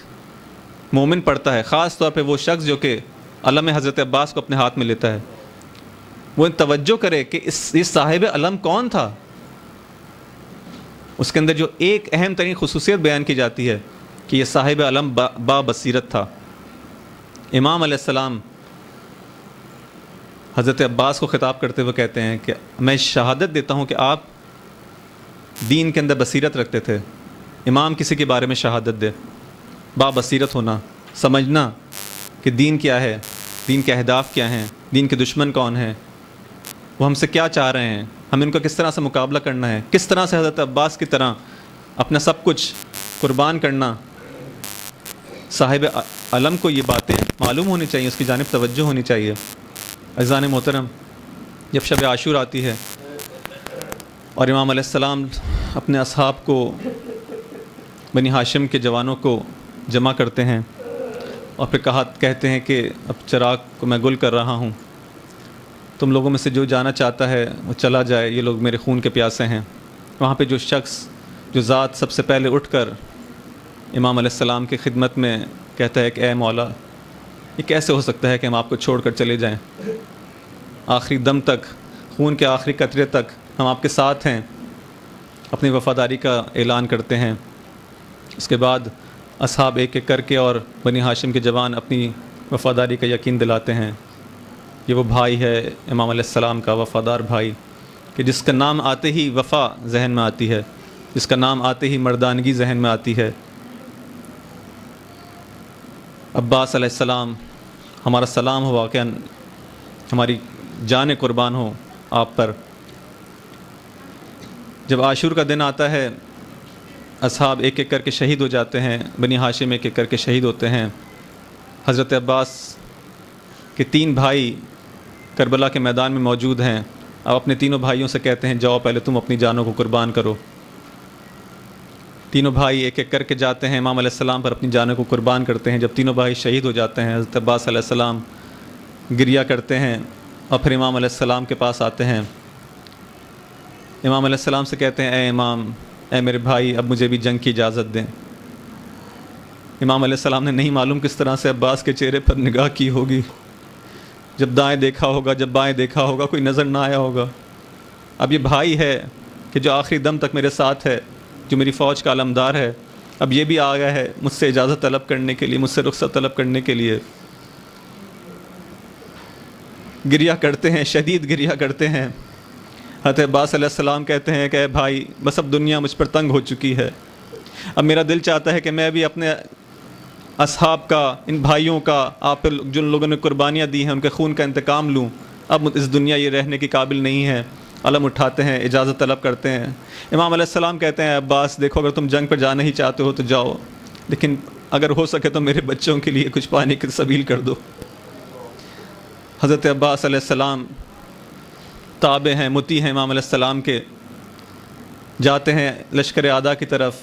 مومن پڑھتا ہے، خاص طور پہ وہ شخص جو کہ علم حضرت عباس کو اپنے ہاتھ میں لیتا ہے، وہ توجہ کرے کہ اس صاحب علم کون تھا۔ اس کے اندر جو ایک اہم ترین خصوصیت بیان کی جاتی ہے کہ یہ صاحب علم با بصیرت تھا۔ امام علیہ السلام حضرت عباس کو خطاب کرتے ہوئے کہتے ہیں کہ میں شہادت دیتا ہوں کہ آپ دین کے اندر بصیرت رکھتے تھے۔ امام کسی کے بارے میں شہادت دے، با بصیرت ہونا، سمجھنا کہ دین کیا ہے، دین کے اہداف کیا ہیں، دین کے دشمن کون ہیں، وہ ہم سے کیا چاہ رہے ہیں، ہمیں ان کا کس طرح سے مقابلہ کرنا ہے، کس طرح سے حضرت عباس کی طرح اپنا سب کچھ قربان کرنا۔ صاحب علم کو یہ باتیں معلوم ہونی چاہیے، اس کی جانب توجہ ہونی چاہیے۔ عزیزان محترم، جب شب عاشور آتی ہے اور امام علیہ السلام اپنے اصحاب کو، بنی ہاشم کے جوانوں کو جمع کرتے ہیں اور پھر کہتے ہیں کہ اب چراغ کو میں گل کر رہا ہوں، تم لوگوں میں سے جو جانا چاہتا ہے وہ چلا جائے، یہ لوگ میرے خون کے پیاسے ہیں۔ وہاں پہ جو شخص، جو ذات سب سے پہلے اٹھ کر امام علیہ السلام کی خدمت میں کہتا ہے کہ اے مولا، یہ کیسے ہو سکتا ہے کہ ہم آپ کو چھوڑ کر چلے جائیں، آخری دم تک، خون کے آخری قطرے تک ہم آپ کے ساتھ ہیں، اپنی وفاداری کا اعلان کرتے ہیں۔ اس کے بعد اصحاب ایک ایک کر کے اور بنی ہاشم کے جوان اپنی وفاداری کا یقین دلاتے ہیں۔ یہ وہ بھائی ہے امام علیہ السلام کا، وفادار بھائی، کہ جس کا نام آتے ہی وفا ذہن میں آتی ہے، جس کا نام آتے ہی مردانگی ذہن میں آتی ہے۔ عباس علیہ السلام، ہمارا سلام ہو، واقعاً ہماری جان قربان ہو آپ پر۔ جب عاشور کا دن آتا ہے، اصحاب ایک ایک کر کے شہید ہو جاتے ہیں، بنی ہاشم ایک ایک کر کے شہید ہوتے ہیں۔ حضرت عباس کے 3 بھائی کربلا کے میدان میں موجود ہیں۔ اب اپنے تینوں بھائیوں سے کہتے ہیں جاؤ پہلے تم اپنی جانوں کو قربان کرو۔ تینوں بھائی ایک ایک کر کے جاتے ہیں، امام علیہ السلام پر اپنی جانوں کو قربان کرتے ہیں۔ جب تینوں بھائی شہید ہو جاتے ہیں، حضرت عباس علیہ السلام گریہ کرتے ہیں اور پھر امام علیہ السلام کے پاس آتے ہیں۔ امام علیہ السلام سے کہتے ہیں اے امام، اے میرے بھائی، اب مجھے بھی جنگ کی اجازت دیں۔ امام علیہ السلام نے نہیں معلوم کس طرح سے عباس کے چہرے پر نگاہ کی ہوگی، جب دائیں دیکھا ہوگا، جب بائیں دیکھا ہوگا، کوئی نظر نہ آیا ہوگا۔ اب یہ بھائی ہے کہ جو آخری دم تک میرے ساتھ ہے، جو میری فوج کا علمدار ہے، اب یہ بھی آ گیا ہے مجھ سے اجازت طلب کرنے کے لیے، مجھ سے رخصت طلب کرنے کے لیے۔ گریا کرتے ہیں، شدید گریا کرتے ہیں۔ حضرت عباس علیہ السلام کہتے ہیں کہ اے بھائی بس اب دنیا مجھ پر تنگ ہو چکی ہے، اب میرا دل چاہتا ہے کہ میں بھی اپنے اصحاب کا، ان بھائیوں کا، آپ پر جن لوگوں نے قربانیاں دی ہیں ان کے خون کا انتقام لوں، اب اس دنیا یہ رہنے کی قابل نہیں ہے۔ علم اٹھاتے ہیں، اجازت طلب کرتے ہیں۔ امام علیہ السلام کہتے ہیں عباس دیکھو اگر تم جنگ پر جانا ہی چاہتے ہو تو جاؤ، لیکن اگر ہو سکے تو میرے بچوں کے لیے کچھ پانی کی سبیل کر دو۔ حضرت عباس علیہ السلام تابع ہیں، مطیع ہیں امام علیہ السلام کے، جاتے ہیں لشکر اعداء کی طرف،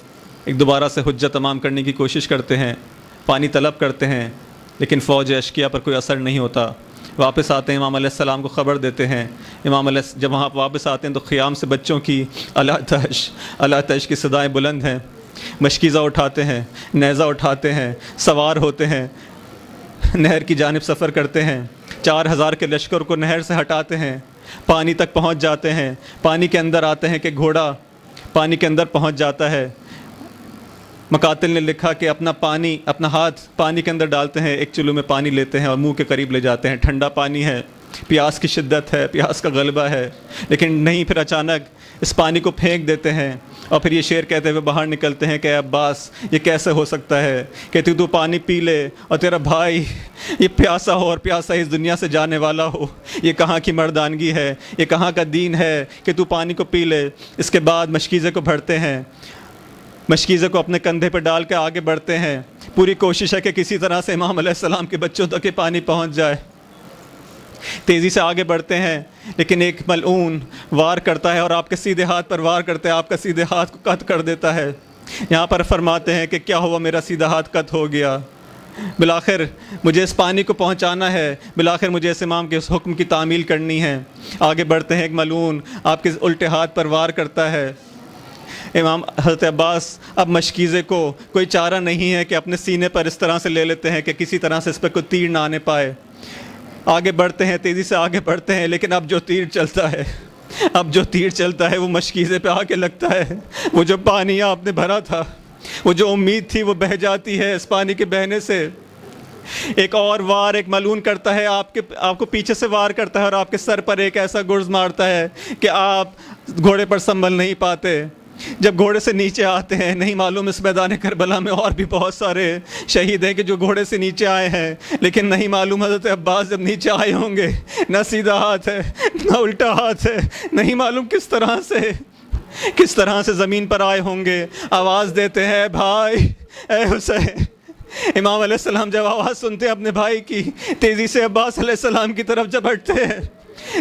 ایک دوبارہ سے حجت تمام کرنے کی کوشش کرتے ہیں، پانی طلب کرتے ہیں، لیکن فوج اشقیاء پر کوئی اثر نہیں ہوتا۔ واپس آتے ہیں، امام علیہ السلام کو خبر دیتے ہیں۔ امام علیہ جب وہاں واپس آتے ہیں تو خیام سے بچوں کی اللہ تش کی صدائیں بلند ہیں، مشکیزہ اٹھاتے ہیں، نیزہ اٹھاتے ہیں، سوار ہوتے ہیں، نہر کی جانب سفر کرتے ہیں، 4000 کے لشکر کو نہر سے ہٹاتے ہیں، پانی تک پہنچ جاتے ہیں، پانی کے اندر آتے ہیں کہ گھوڑا پانی کے اندر پہنچ جاتا ہے۔ مقاتل نے لکھا کہ اپنا ہاتھ پانی کے اندر ڈالتے ہیں، ایک چلو میں پانی لیتے ہیں اور منہ کے قریب لے جاتے ہیں، ٹھنڈا پانی ہے، پیاس کی شدت ہے، پیاس کا غلبہ ہے، لیکن نہیں، پھر اچانک اس پانی کو پھینک دیتے ہیں اور پھر یہ شعر کہتے ہوئے باہر نکلتے ہیں کہ اے عباس یہ کیسے ہو سکتا ہے کہ تو پانی پی لے اور تیرا بھائی یہ پیاسا ہو اور پیاسا اس دنیا سے جانے والا ہو، یہ کہاں کی مردانگی ہے، یہ کہاں کا دین ہے کہ تو پانی کو پی لے۔ اس کے بعد مشکیزے کو بھرتے ہیں، مشکیزے کو اپنے کندھے پہ ڈال کے آگے بڑھتے ہیں، پوری کوشش ہے کہ کسی طرح سے امام علیہ السلام کے بچوں تک یہ پانی پہنچ جائے۔ تیزی سے آگے بڑھتے ہیں، لیکن ایک ملعون وار کرتا ہے اور آپ کے سیدھے ہاتھ پر وار کرتے ہیں، آپ کا سیدھے ہاتھ کو قط کر دیتا ہے۔ یہاں پر فرماتے ہیں کہ کیا ہوا، میرا سیدھا ہاتھ قط ہو گیا، بالآخر مجھے اس پانی کو پہنچانا ہے، بالآخر مجھے اس امام کے اس حکم کی تعمیل کرنی ہے۔ آگے بڑھتے ہیں، ایک ملعون آپ کے الٹے ہاتھ پر وار کرتا ہے۔ امام حضرت عباس اب مشکیزے کو کوئی چارہ نہیں ہے کہ اپنے سینے پر اس طرح سے لے لیتے ہیں کہ کسی طرح سے اس پہ کوئی تیر نہ آنے پائے۔ آگے بڑھتے ہیں، تیزی سے آگے بڑھتے ہیں، لیکن اب جو تیر چلتا ہے وہ مشکیزے پہ آ کے لگتا ہے۔ وہ جو پانی آپ نے بھرا تھا، وہ جو امید تھی وہ بہہ جاتی ہے اس پانی کے بہنے سے۔ ایک اور وار ایک ملعون کرتا ہے، آپ کو پیچھے سے وار کرتا ہے اور آپ کے سر پر ایک ایسا گرز مارتا ہے کہ آپ گھوڑے پر سنبھل نہیں پاتے۔ جب گھوڑے سے نیچے آتے ہیں، نہیں معلوم اس میدان کربلا میں اور بھی بہت سارے شہید ہیں کہ جو گھوڑے سے نیچے آئے ہیں، لیکن نہیں معلوم حضرت عباس جب نیچے آئے ہوں گے، نہ سیدھا ہاتھ ہے نہ الٹا ہاتھ ہے، نہیں معلوم کس طرح سے زمین پر آئے ہوں گے۔ آواز دیتے ہیں بھائی اے حسین۔ امام علیہ السلام جب آواز سنتے ہیں اپنے بھائی کی، تیزی سے عباس علیہ السلام کی طرف جب ہٹتے ہیں،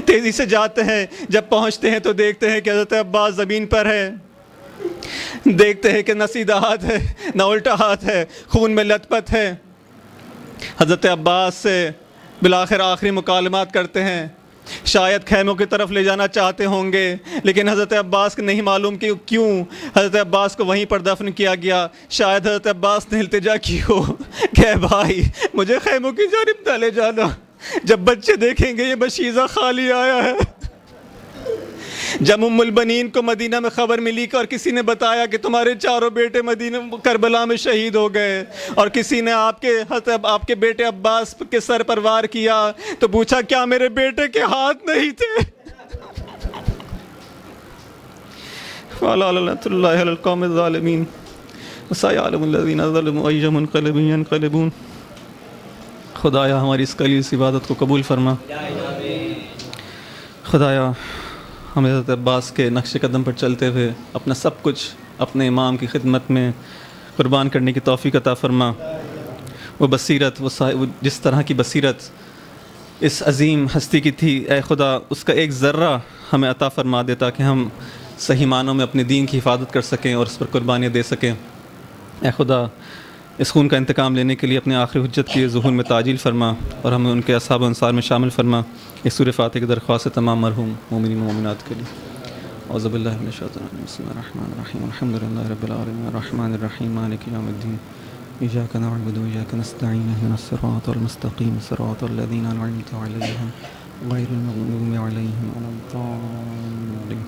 تیزی سے جاتے ہیں، جب پہنچتے ہیں تو دیکھتے ہیں کہ حضرت عباس زمین پر ہے، دیکھتے ہیں کہ نہ سیدھا ہاتھ ہے نہ الٹا ہاتھ ہے، خون میں لت پت ہے۔ حضرت عباس سے بالآخر آخری مکالمات کرتے ہیں، شاید خیموں کی طرف لے جانا چاہتے ہوں گے، لیکن حضرت عباس کو نہیں معلوم کہ کیوں حضرت عباس کو وہیں پر دفن کیا گیا۔ شاید حضرت عباس نے التجا کی ہو کہ اے بھائی مجھے خیموں کی جانب نہ لے جانا، جب بچے دیکھیں گے یہ مشیزہ خالی آیا ہے۔ جب ام البنین کو مدینہ میں خبر ملی اور کسی نے بتایا کہ تمہارے چاروں بیٹے مدینہ کربلا میں شہید ہو گئے، اور کسی نے آپ کے بیٹے عباس کے سر پر وار کیا، تو پوچھا کیا میرے بیٹے کے ہاتھ نہیں تھے؟ وَلَعْنَةُ اللَّهِ عَلَى الْقَوْمِ الظَّالِمِينَ وَسَيَعْلَمُ الَّذِينَ ظَلَمُوا أَيَّ مُنْقَلِبٍ يَنْقَلِبُونَ۔ خدایا ہماری اس قلیل سی عبادت کو قبول فرما۔ خدایا ہمیں حضرت عباس کے نقش قدم پر چلتے ہوئے اپنا سب کچھ اپنے امام کی خدمت میں قربان کرنے کی توفیق عطا فرما۔ وہ بصیرت، وہ جس طرح کی بصیرت اس عظیم ہستی کی تھی، اے خدا اس کا ایک ذرہ ہمیں عطا فرما دے تاکہ ہم صحیح معنوں میں اپنے دین کی حفاظت کر سکیں اور اس پر قربانیاں دے سکیں۔ اے خدا اس خون کا انتقام لینے کے لیے اپنے آخری حجت کے ظہور میں تعجیل فرما اور ہمیں ان کے اصحاب و انصار میں شامل فرما۔ اس سورہ فاتحہ کی درخواست تمام مرحوم مومنین و مومنات کے لیے۔ اعوذ باللہ من الشیطان الرجیم، بسم اللہ الرحمن الرحیم، الحمد للہ رب العالمین الرحمن الرحیم مالک یوم الدین، ایاک نعبد و ایاک نستعین، اہدنا الصراط المستقیم صراط الذین انعمت علیہم غیر المغضوب علیہم ولا الضالین۔